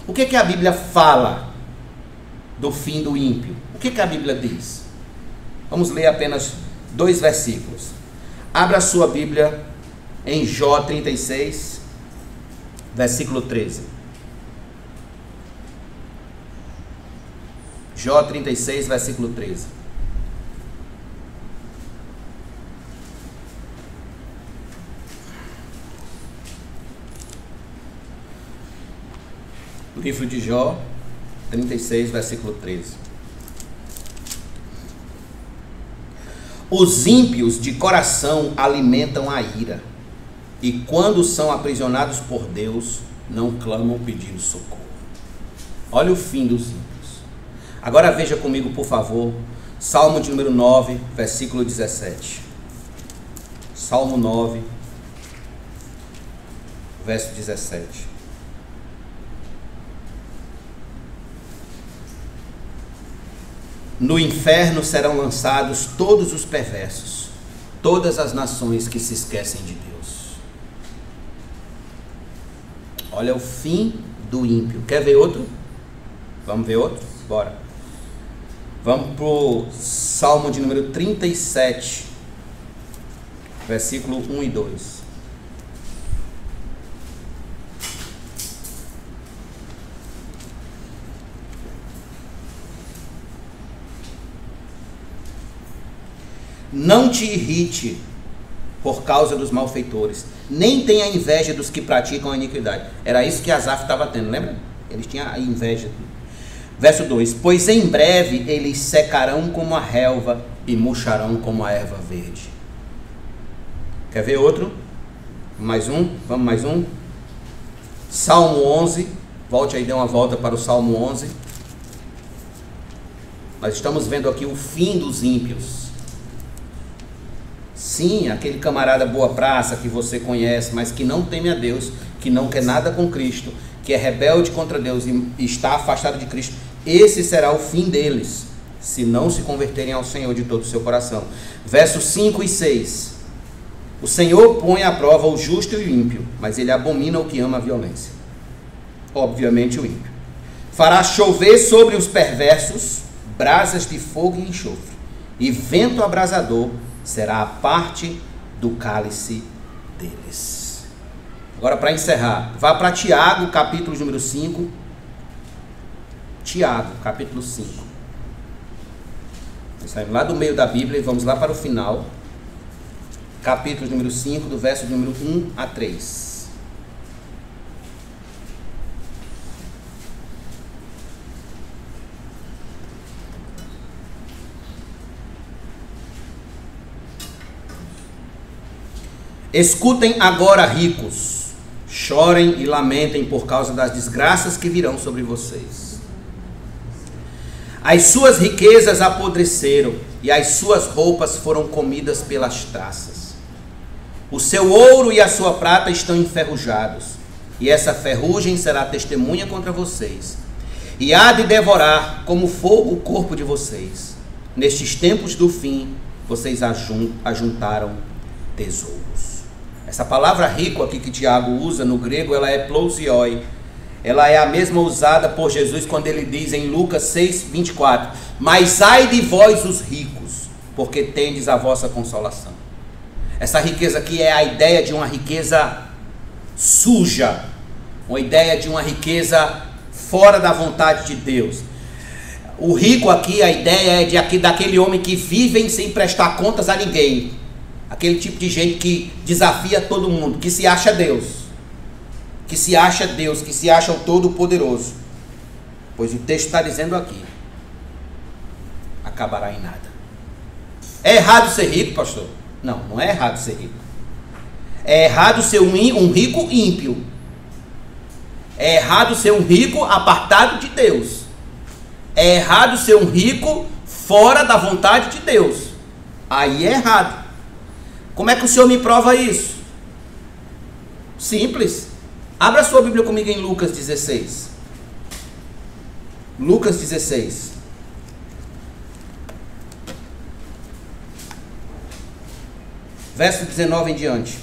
O que a Bíblia fala do fim do ímpio? O que a Bíblia diz? Vamos ler apenas 2 versículos. Abra a sua Bíblia em Jó 36, versículo 13. Jó 36, versículo 13. Livro de Jó 36, versículo 13. Os ímpios de coração alimentam a ira, e quando são aprisionados por Deus, não clamam pedindo socorro. Olha o fim dos ímpios. Agora veja comigo, por favor, Salmo de número 9, versículo 17. Salmo 9, verso 17. No inferno serão lançados todos os perversos, todas as nações que se esquecem de Deus. Olha o fim do ímpio. Quer ver outro? Vamos ver outro? Bora. Vamos para o Salmo de número 37, versículo 1 e 2. Não te irrite por causa dos malfeitores, nem tenha inveja dos que praticam a iniquidade. Era isso que Asaf estava tendo, lembra? Eles tinham a inveja. Verso 2: pois em breve eles secarão como a relva e murcharão como a erva verde. Quer ver outro? Mais um? Vamos mais um? Salmo 11. Volte aí, dê uma volta para o Salmo 11. Nós estamos vendo aqui o fim dos ímpios. Sim, aquele camarada boa praça que você conhece, mas que não teme a Deus, que não quer nada com Cristo, que é rebelde contra Deus e está afastado de Cristo. Esse será o fim deles, se não se converterem ao Senhor de todo o seu coração. Versos 5 e 6. O Senhor põe à prova o justo e o ímpio, mas ele abomina o que ama a violência. obviamente o ímpio. Fará chover sobre os perversos brasas de fogo e enxofre, e vento abrasador será a parte do cálice deles. Agora, para encerrar, vá para Tiago, capítulo número 5. Tiago, capítulo 5. Nós saímos lá do meio da Bíblia e vamos lá para o final. Capítulo número 5, do verso número 1 a 3. Escutem agora, ricos, chorem e lamentem por causa das desgraças que virão sobre vocês. As suas riquezas apodreceram e as suas roupas foram comidas pelas traças. O seu ouro e a sua prata estão enferrujados, e essa ferrugem será testemunha contra vocês, e há de devorar como fogo o corpo de vocês. Nestes tempos do fim, vocês ajuntaram tesouros. Essa palavra rico aqui que Tiago usa no grego, ela é plousioi. Ela é a mesma usada por Jesus quando ele diz em Lucas 6, 24: mas ai de vós os ricos, porque tendes a vossa consolação. Essa riqueza aqui é a ideia de uma riqueza suja, uma ideia de uma riqueza fora da vontade de Deus. O rico aqui, a ideia é daquele homem que vive sem prestar contas a ninguém. Aquele tipo de gente que desafia todo mundo, que se acha Deus, que se acha o Todo-Poderoso. Pois o texto está dizendo aqui: acabará em nada. É errado ser rico, pastor? Não, não é errado ser rico. É errado ser um rico ímpio. É errado ser um rico apartado de Deus. É errado ser um rico fora da vontade de Deus. Aí é errado. Como é que o Senhor me prova isso? Simples. Abra sua Bíblia comigo em Lucas 16. Lucas 16. Verso 19 em diante.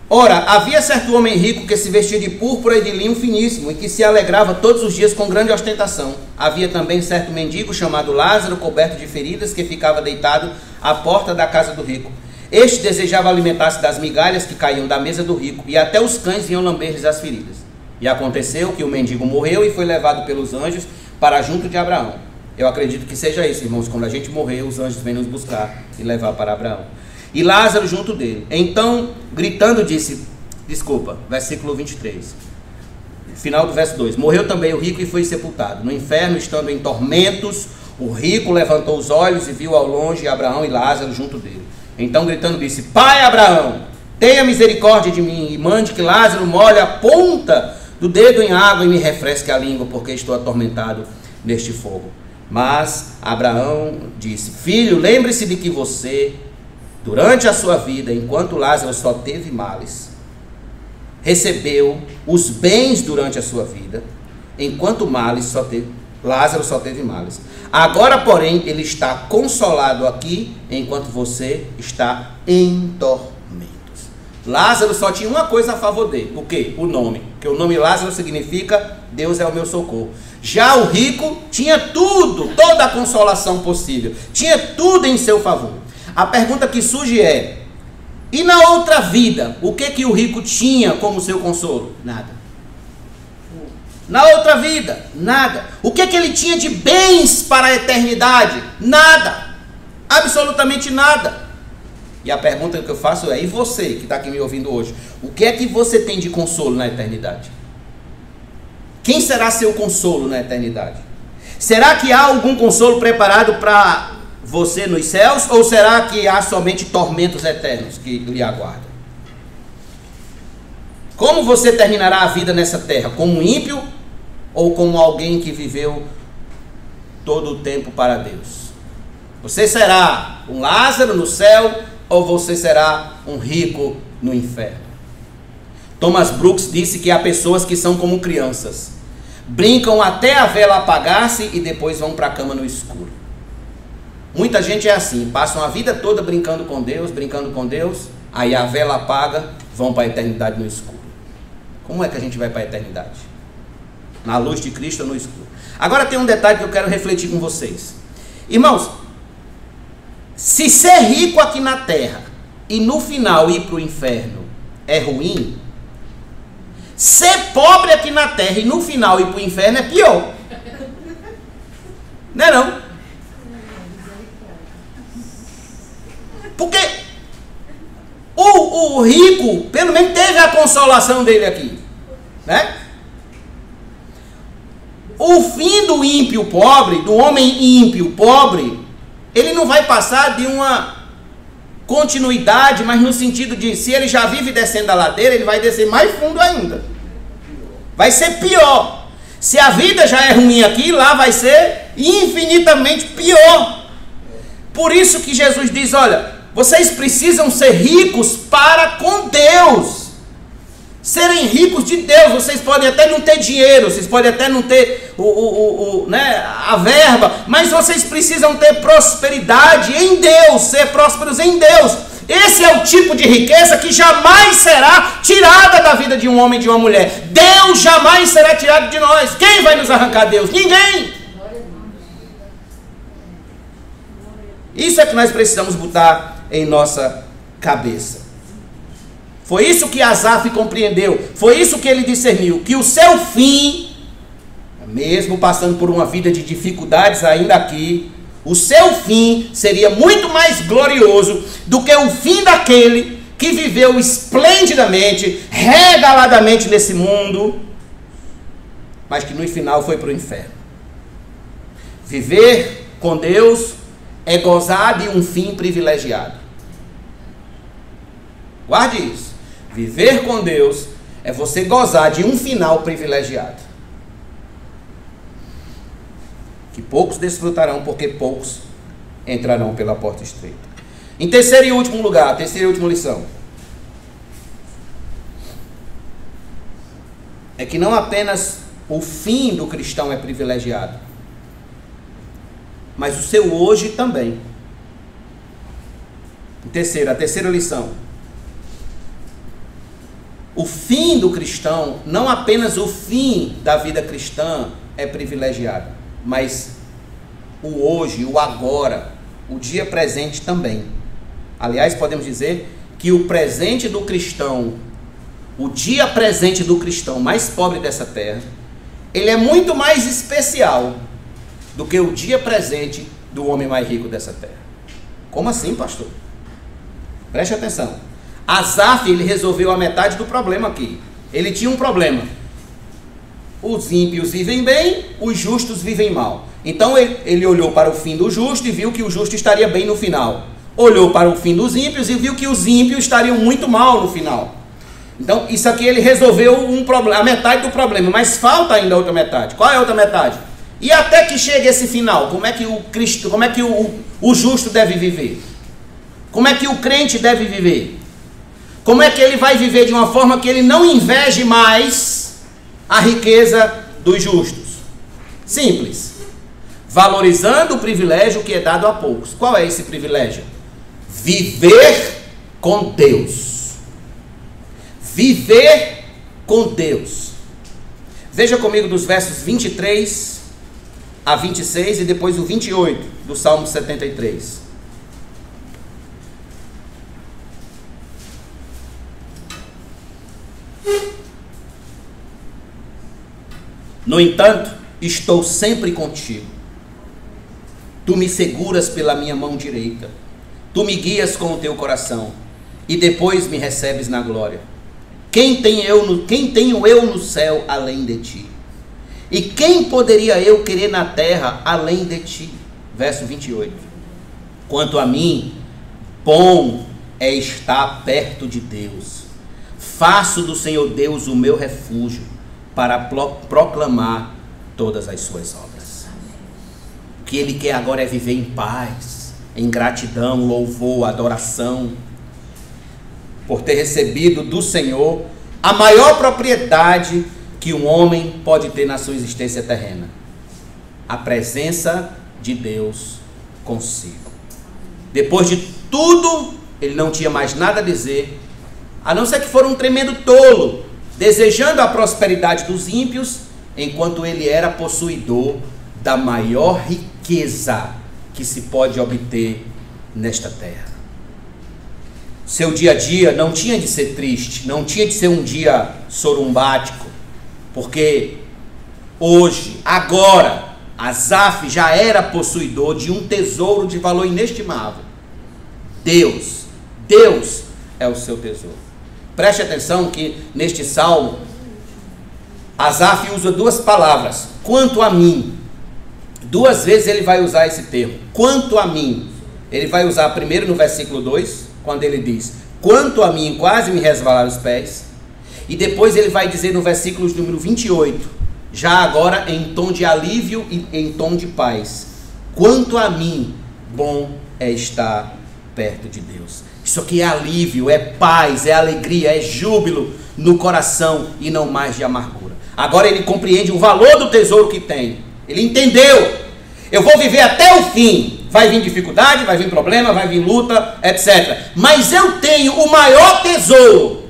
Ora, havia certo homem rico que se vestia de púrpura e de linho finíssimo, e que se alegrava todos os dias com grande ostentação. Havia também certo mendigo chamado Lázaro, coberto de feridas, que ficava deitado à porta da casa do rico. Este desejava alimentar-se das migalhas que caíam da mesa do rico, e até os cães vinham lamber-lhes as feridas. E aconteceu que o mendigo morreu e foi levado pelos anjos para junto de Abraão. Eu acredito que seja isso, irmãos. Quando a gente morrer, os anjos vêm nos buscar e levar para Abraão. E Lázaro junto dele. Então, gritando, disse, versículo 23. Final do verso 2. Morreu também o rico e foi sepultado. No inferno, estando em tormentos, o rico levantou os olhos e viu ao longe Abraão e Lázaro junto dele. Então, gritando, disse: Pai Abraão, tenha misericórdia de mim e mande que Lázaro molhe a ponta do dedo em água e me refresque a língua, porque estou atormentado neste fogo. Mas Abraão disse: Filho, lembre-se de que você, durante a sua vida, enquanto Lázaro só teve males, recebeu os bens durante a sua vida, enquanto Lázaro só teve males. Agora, porém, ele está consolado aqui, enquanto você está em tormentos. Lázaro só tinha uma coisa a favor dele. O quê? O nome. Porque o nome Lázaro significa Deus é o meu socorro. Já o rico tinha tudo, toda a consolação possível. Tinha tudo em seu favor. A pergunta que surge é: e na outra vida, o que o rico tinha como seu consolo? Nada. Na outra vida, nada. O que ele tinha de bens para a eternidade? Nada. Absolutamente nada. E a pergunta que eu faço é: e você que está aqui me ouvindo hoje? O que é que você tem de consolo na eternidade? Quem será seu consolo na eternidade? Será que há algum consolo preparado para você nos céus? Ou será que há somente tormentos eternos que lhe aguardam? Como você terminará a vida nessa terra? Como um ímpio ou como alguém que viveu todo o tempo para Deus? Você será um Lázaro no céu ou você será um rico no inferno? Thomas Brooks disse que há pessoas que são como crianças. Brincam até a vela apagar-se e depois vão para a cama no escuro. Muita gente é assim, passam a vida toda brincando com Deus, aí a vela apaga, vão para a eternidade no escuro. Como é que a gente vai para a eternidade? Na luz de Cristo ou no escuro? Agora tem um detalhe que eu quero refletir com vocês. Irmãos, se ser rico aqui na terra e no final ir para o inferno é ruim, ser pobre aqui na terra e no final ir para o inferno é pior. Não é não? Porque o rico, pelo menos, teve a consolação dele aqui, né? O fim do ímpio pobre, do homem ímpio pobre, ele não vai passar de uma continuidade, mas no sentido de, se ele já vive descendo a ladeira, ele vai descer mais fundo ainda. Vai ser pior. Se a vida já é ruim aqui, lá vai ser infinitamente pior. Por isso que Jesus diz, olha, vocês precisam ser ricos para com Deus. Serem ricos de Deus. Vocês podem até não ter dinheiro, vocês podem até não ter a verba, mas vocês precisam ter prosperidade em Deus, ser prósperos em Deus. Esse é o tipo de riqueza que jamais será tirada da vida de um homem e de uma mulher. Deus jamais será tirado de nós. Quem vai nos arrancar Deus? Ninguém. Isso é que nós precisamos botar em nossa cabeça. Foi isso que Asaf compreendeu, foi isso que ele discerniu, que o seu fim, mesmo passando por uma vida de dificuldades ainda aqui, o seu fim seria muito mais glorioso do que o fim daquele que viveu esplendidamente, regaladamente nesse mundo, mas que no final foi para o inferno. Viver com Deus é gozar de um fim privilegiado. Guarde isso. Viver com Deus é você gozar de um final privilegiado. Que poucos desfrutarão, porque poucos entrarão pela porta estreita. Em terceiro e último lugar, terceira e última lição. É que não apenas o fim do cristão é privilegiado, mas o seu hoje também. A terceira lição. O fim do cristão, não apenas o fim da vida cristã é privilegiado, mas o hoje, o agora, o dia presente também. Aliás, podemos dizer que o presente do cristão, o dia presente do cristão mais pobre dessa terra, ele é muito mais especial do que o dia presente do homem mais rico dessa terra. Como assim, pastor? Preste atenção. Asaf, ele resolveu a metade do problema aqui. Ele tinha um problema. Os ímpios vivem bem, os justos vivem mal. Então ele olhou para o fim do justo e viu que o justo estaria bem no final. Olhou para o fim dos ímpios e viu que os ímpios estariam muito mal no final. Então isso aqui ele resolveu a metade do problema, mas falta ainda a outra metade. Qual é a outra metade? E até que chegue esse final, como é que o justo deve viver? Como é que o crente deve viver? Como é que ele vai viver de uma forma que ele não inveje mais a riqueza dos justos? Simples. Valorizando o privilégio que é dado a poucos. Qual é esse privilégio? Viver com Deus. Viver com Deus. Veja comigo dos versos 23 a 26 e depois o 28 do Salmo 73. No entanto, estou sempre contigo. Tu me seguras pela minha mão direita. Tu me guias com o teu coração. E depois me recebes na glória. Quem tenho eu no céu além de ti? E quem poderia eu querer na terra além de ti? Verso 28. Quanto a mim, bom é estar perto de Deus. Faço do Senhor Deus o meu refúgio, para proclamar todas as suas obras. O que ele quer agora é viver em paz, em gratidão, louvor, adoração, por ter recebido do Senhor a maior propriedade que um homem pode ter na sua existência terrena: a presença de Deus consigo. Depois de tudo, ele não tinha mais nada a dizer, a não ser que for um tremendo tolo desejando a prosperidade dos ímpios, enquanto ele era possuidor da maior riqueza que se pode obter nesta terra. Seu dia a dia não tinha de ser triste, não tinha de ser um dia sorumbático, porque hoje, agora, Asaf já era possuidor de um tesouro de valor inestimável. Deus é o seu tesouro. Preste atenção que neste salmo, Asaf usa duas palavras, quanto a mim. Duas vezes ele vai usar esse termo, quanto a mim. Ele vai usar primeiro no versículo 2, quando ele diz, quanto a mim, quase me resvalaram os pés. E depois ele vai dizer no versículo número 28, já agora em tom de alívio e em tom de paz, quanto a mim, bom é estar perto de Deus. Isso aqui é alívio, é paz, é alegria, é júbilo no coração e não mais de amargura. Agora ele compreende o valor do tesouro que tem. Ele entendeu. Eu vou viver até o fim. Vai vir dificuldade, vai vir problema, vai vir luta, etc. Mas eu tenho o maior tesouro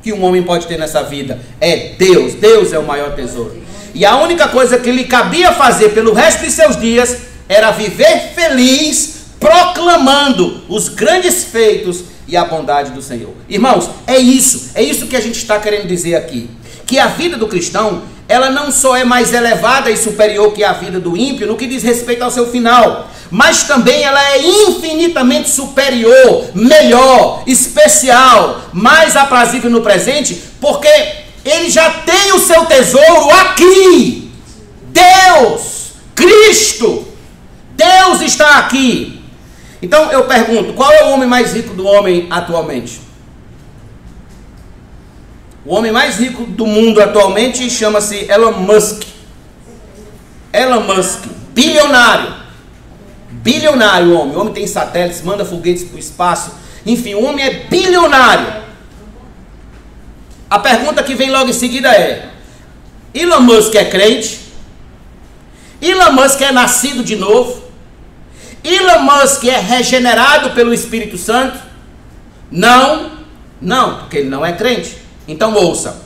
que um homem pode ter nessa vida. É Deus. Deus é o maior tesouro. E a única coisa que lhe cabia fazer pelo resto de seus dias era viver feliz, proclamando os grandes feitos e a bondade do Senhor. Irmãos, é isso que a gente está querendo dizer aqui. Que a vida do cristão, ela não só é mais elevada e superior que a vida do ímpio no que diz respeito ao seu final, mas também ela é infinitamente superior, melhor, especial, mais aprazível no presente, porque ele já tem o seu tesouro aqui. Deus, Cristo, Deus está aqui. Então eu pergunto, qual é o homem mais rico do homem atualmente? O homem mais rico do mundo atualmente chama-se Elon Musk. Elon Musk, bilionário. Bilionário o homem tem satélites, manda foguetes para o espaço. Enfim, o homem é bilionário. A pergunta que vem logo em seguida é: Elon Musk é crente? Elon Musk é nascido de novo? Elon Musk é regenerado pelo Espírito Santo? Não, porque ele não é crente. Então ouça,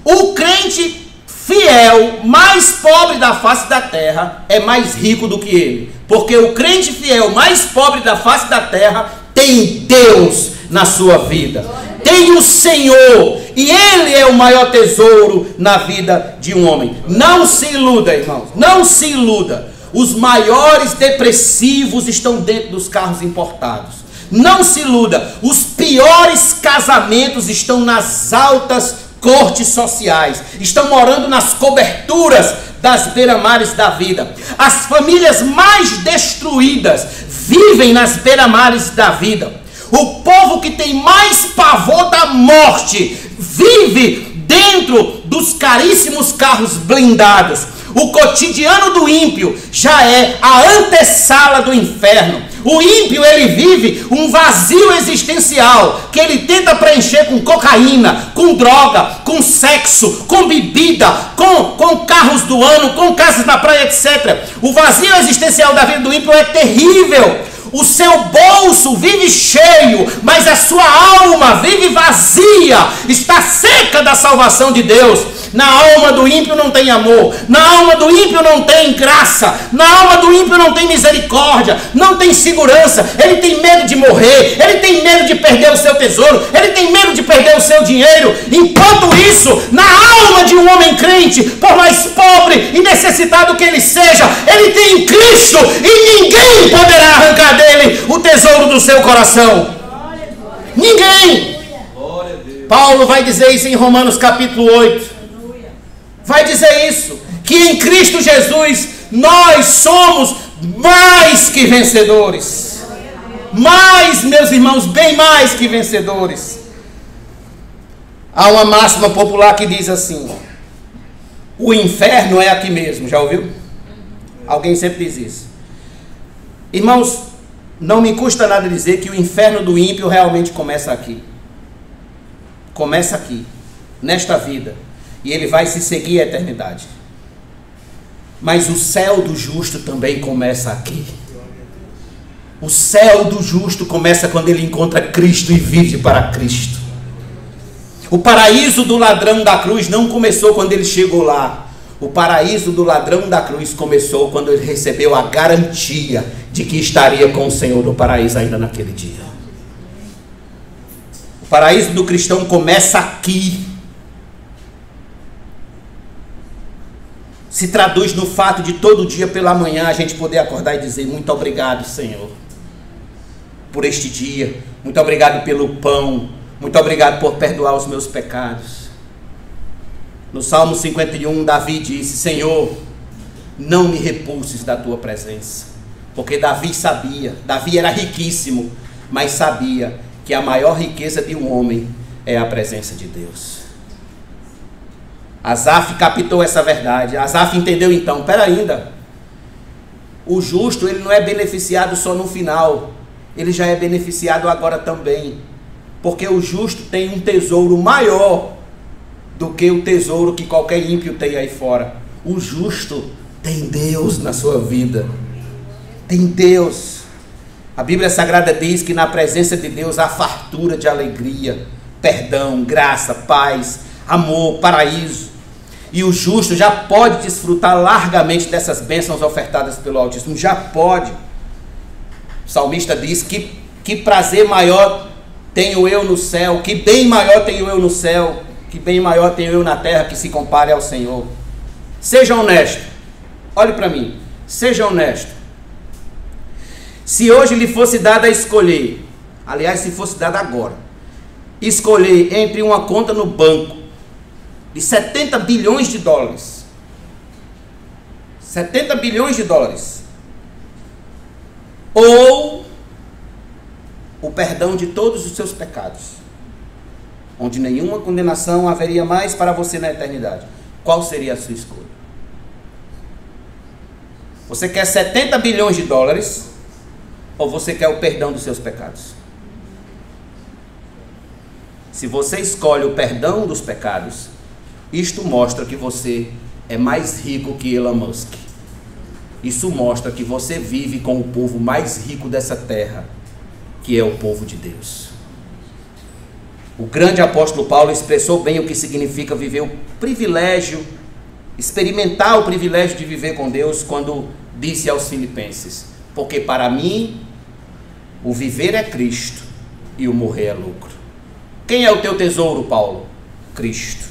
o crente fiel mais pobre da face da terra é mais rico do que ele, porque o crente fiel mais pobre da face da terra tem Deus na sua vida, tem o Senhor, e Ele é o maior tesouro na vida de um homem. Não se iluda, irmãos, não se iluda. Os maiores depressivos estão dentro dos carros importados. Não se iluda, os piores casamentos estão nas altas cortes sociais, estão morando nas coberturas das beira-mares da vida. As famílias mais destruídas vivem nas beira-mares da vida. O povo que tem mais pavor da morte vive dentro dos caríssimos carros blindados. O cotidiano do ímpio já é a antessala do inferno. O ímpio, ele vive um vazio existencial que ele tenta preencher com cocaína, com droga, com sexo, com bebida, com carros do ano, com casas na praia, etc. O vazio existencial da vida do ímpio é terrível. O seu bolso vive cheio, mas a sua alma vive vazia, está seca da salvação de Deus. Na alma do ímpio não tem amor, na alma do ímpio não tem graça, na alma do ímpio não tem misericórdia, não tem segurança. Ele tem medo de morrer, ele tem medo de perder o seu tesouro, ele tem medo de perder o seu dinheiro. Enquanto isso, na alma de um homem crente, por mais pobre e necessitado que ele seja, ele tem Cristo e ninguém poderá arrancar dele o tesouro do seu coração. Ninguém. Paulo vai dizer isso em Romanos capítulo 8. Vai dizer isso, que em Cristo Jesus nós somos mais que vencedores. Mais, meus irmãos, bem mais que vencedores. Há uma máxima popular que diz assim: o inferno é aqui mesmo. Já ouviu? Alguém sempre diz isso. Irmãos, não me custa nada dizer que o inferno do ímpio realmente começa aqui. Começa aqui, nesta vida. E ele vai se seguir a eternidade. Mas o céu do justo também começa aqui. O céu do justo começa quando ele encontra Cristo e vive para Cristo. O paraíso do ladrão da cruz não começou quando ele chegou lá. O paraíso do ladrão da cruz começou quando ele recebeu a garantia de que estaria com o Senhor no paraíso ainda naquele dia. O paraíso do cristão começa aqui. Se traduz no fato de todo dia pela manhã a gente poder acordar e dizer: muito obrigado, Senhor, por este dia. Muito obrigado pelo pão. Muito obrigado por perdoar os meus pecados. No Salmo 51, Davi disse: Senhor, não me repulses da tua presença. Porque Davi sabia, Davi era riquíssimo, mas sabia que a maior riqueza de um homem é a presença de Deus. Asaf captou essa verdade. Asaf entendeu então: espera ainda, o justo ele não é beneficiado só no final, ele já é beneficiado agora também. Porque o justo tem um tesouro maior do que o tesouro que qualquer ímpio tem aí fora. O justo tem Deus na sua vida. Tem Deus. A Bíblia Sagrada diz que na presença de Deus há fartura de alegria, perdão, graça, paz, amor, paraíso. E o justo já pode desfrutar largamente dessas bênçãos ofertadas pelo Altíssimo. Já pode. O salmista diz que prazer maior tenho eu no céu, que bem maior tenho eu no céu, que bem maior tenho eu na terra que se compare ao Senhor. Seja honesto. Olhe para mim. Seja honesto. Se hoje lhe fosse dado a escolher, aliás, se fosse dado agora, escolher entre uma conta no banco de 70 bilhões de dólares, 70 bilhões de dólares, ou o perdão de todos os seus pecados, onde nenhuma condenação haveria mais para você na eternidade, qual seria a sua escolha? Você quer 70 bilhões de dólares ou você quer o perdão dos seus pecados? Se você escolhe o perdão dos pecados, isto mostra que você é mais rico que Elon Musk. Isso mostra que você vive com o povo mais rico dessa terra, que é o povo de Deus. O grande apóstolo Paulo expressou bem o que significa viver o privilégio, experimentar o privilégio de viver com Deus, quando disse aos Filipenses: porque para mim o viver é Cristo e o morrer é lucro. Quem é o teu tesouro, Paulo? Cristo.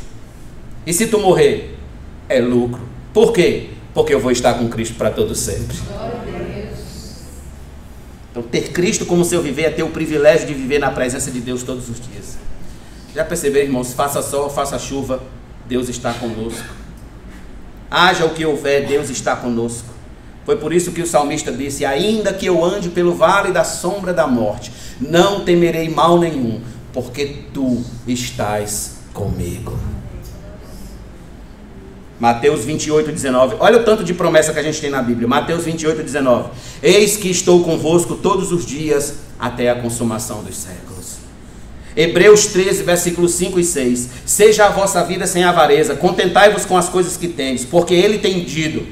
E se tu morrer, é lucro. Por quê? Porque eu vou estar com Cristo para todo sempre. Então, ter Cristo como seu viver é ter o privilégio de viver na presença de Deus todos os dias. Já perceberam, irmãos? Faça sol, faça chuva, Deus está conosco. Haja o que houver, Deus está conosco. Foi por isso que o salmista disse: ainda que eu ande pelo vale da sombra da morte, não temerei mal nenhum, porque tu estás comigo. Mateus 28, 19. Olha o tanto de promessa que a gente tem na Bíblia. Mateus 28, 19. Eis que estou convosco todos os dias até a consumação dos séculos. Hebreus 13, versículos 5 e 6. Seja a vossa vida sem avareza, contentai-vos com as coisas que tendes, porque ele tem dito,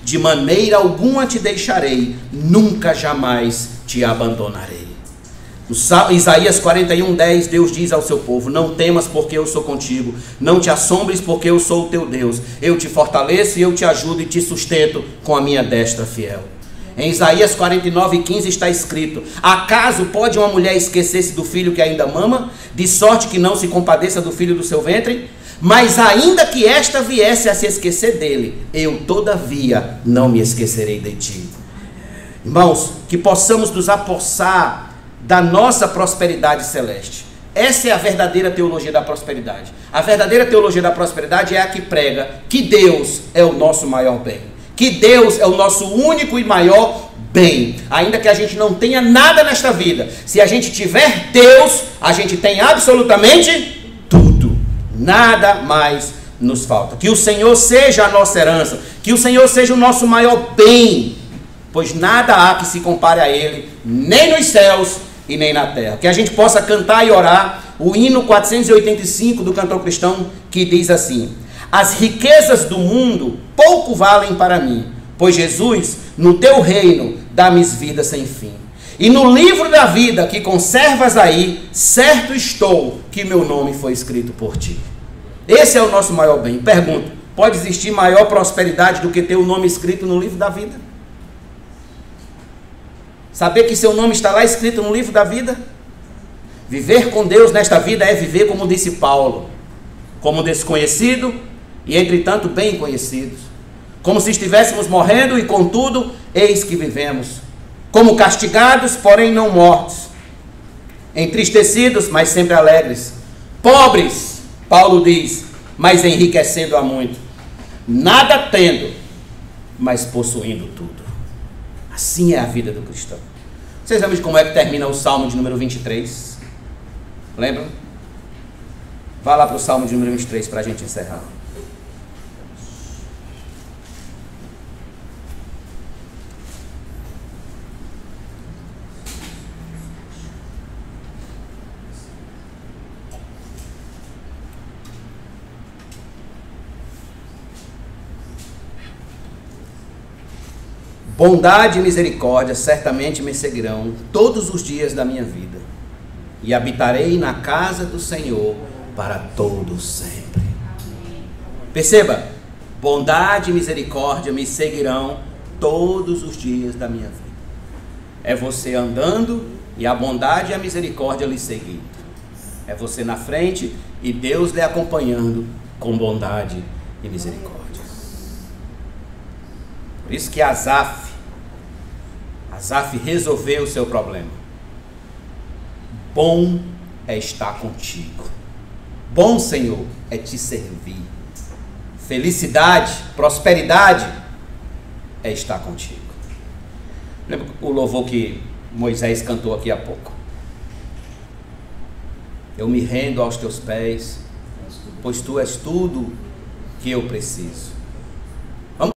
de maneira alguma te deixarei, nunca jamais te abandonarei. Isaías 41, 10, Deus diz ao seu povo: não temas, porque eu sou contigo, não te assombres, porque eu sou o teu Deus, eu te fortaleço e eu te ajudo e te sustento com a minha destra fiel. Em Isaías 49, 15 está escrito: acaso pode uma mulher esquecer-se do filho que ainda mama, de sorte que não se compadeça do filho do seu ventre? Mas ainda que esta viesse a se esquecer dele, eu todavia não me esquecerei de ti. Irmãos, que possamos nos apossar da nossa prosperidade celeste. Essa é a verdadeira teologia da prosperidade. A verdadeira teologia da prosperidade é a que prega que Deus é o nosso maior bem, que Deus é o nosso único e maior bem. Ainda que a gente não tenha nada nesta vida, se a gente tiver Deus, a gente tem absolutamente tudo. Nada mais nos falta. Que o Senhor seja a nossa herança, que o Senhor seja o nosso maior bem, pois nada há que se compare a Ele, nem nos céus e nem na terra. Que a gente possa cantar e orar o hino 485 do cantor cristão, que diz assim: as riquezas do mundo pouco valem para mim, pois Jesus, no teu reino, dá-me vida sem fim. E no livro da vida que conservas aí, certo estou que meu nome foi escrito por ti. Esse é o nosso maior bem. Pergunto, pode existir maior prosperidade do que ter o nome escrito no livro da vida? Saber que seu nome está lá escrito no livro da vida? Viver com Deus nesta vida é viver, como disse Paulo, como desconhecido e entretanto bem conhecidos. Como se estivéssemos morrendo e contudo, eis que vivemos. Como castigados, porém não mortos. Entristecidos, mas sempre alegres. Pobres, Paulo diz, mas enriquecendo a muito. Nada tendo, mas possuindo tudo. Assim é a vida do cristão. Vocês lembram de como é que termina o Salmo de número 23? Lembram? Vá lá para o Salmo de número 23 para a gente encerrar. Bondade e misericórdia certamente me seguirão todos os dias da minha vida, e habitarei na casa do Senhor para todo sempre. Perceba, bondade e misericórdia me seguirão todos os dias da minha vida. É você andando e a bondade e a misericórdia lhe seguindo. É você na frente e Deus lhe acompanhando com bondade e misericórdia. Por isso que Asaf resolveu o seu problema. Bom é estar contigo. Bom, Senhor, é te servir. Felicidade, prosperidade é estar contigo. Lembra o louvor que Moisés cantou aqui há pouco? Eu me rendo aos teus pés, pois tu és tudo que eu preciso.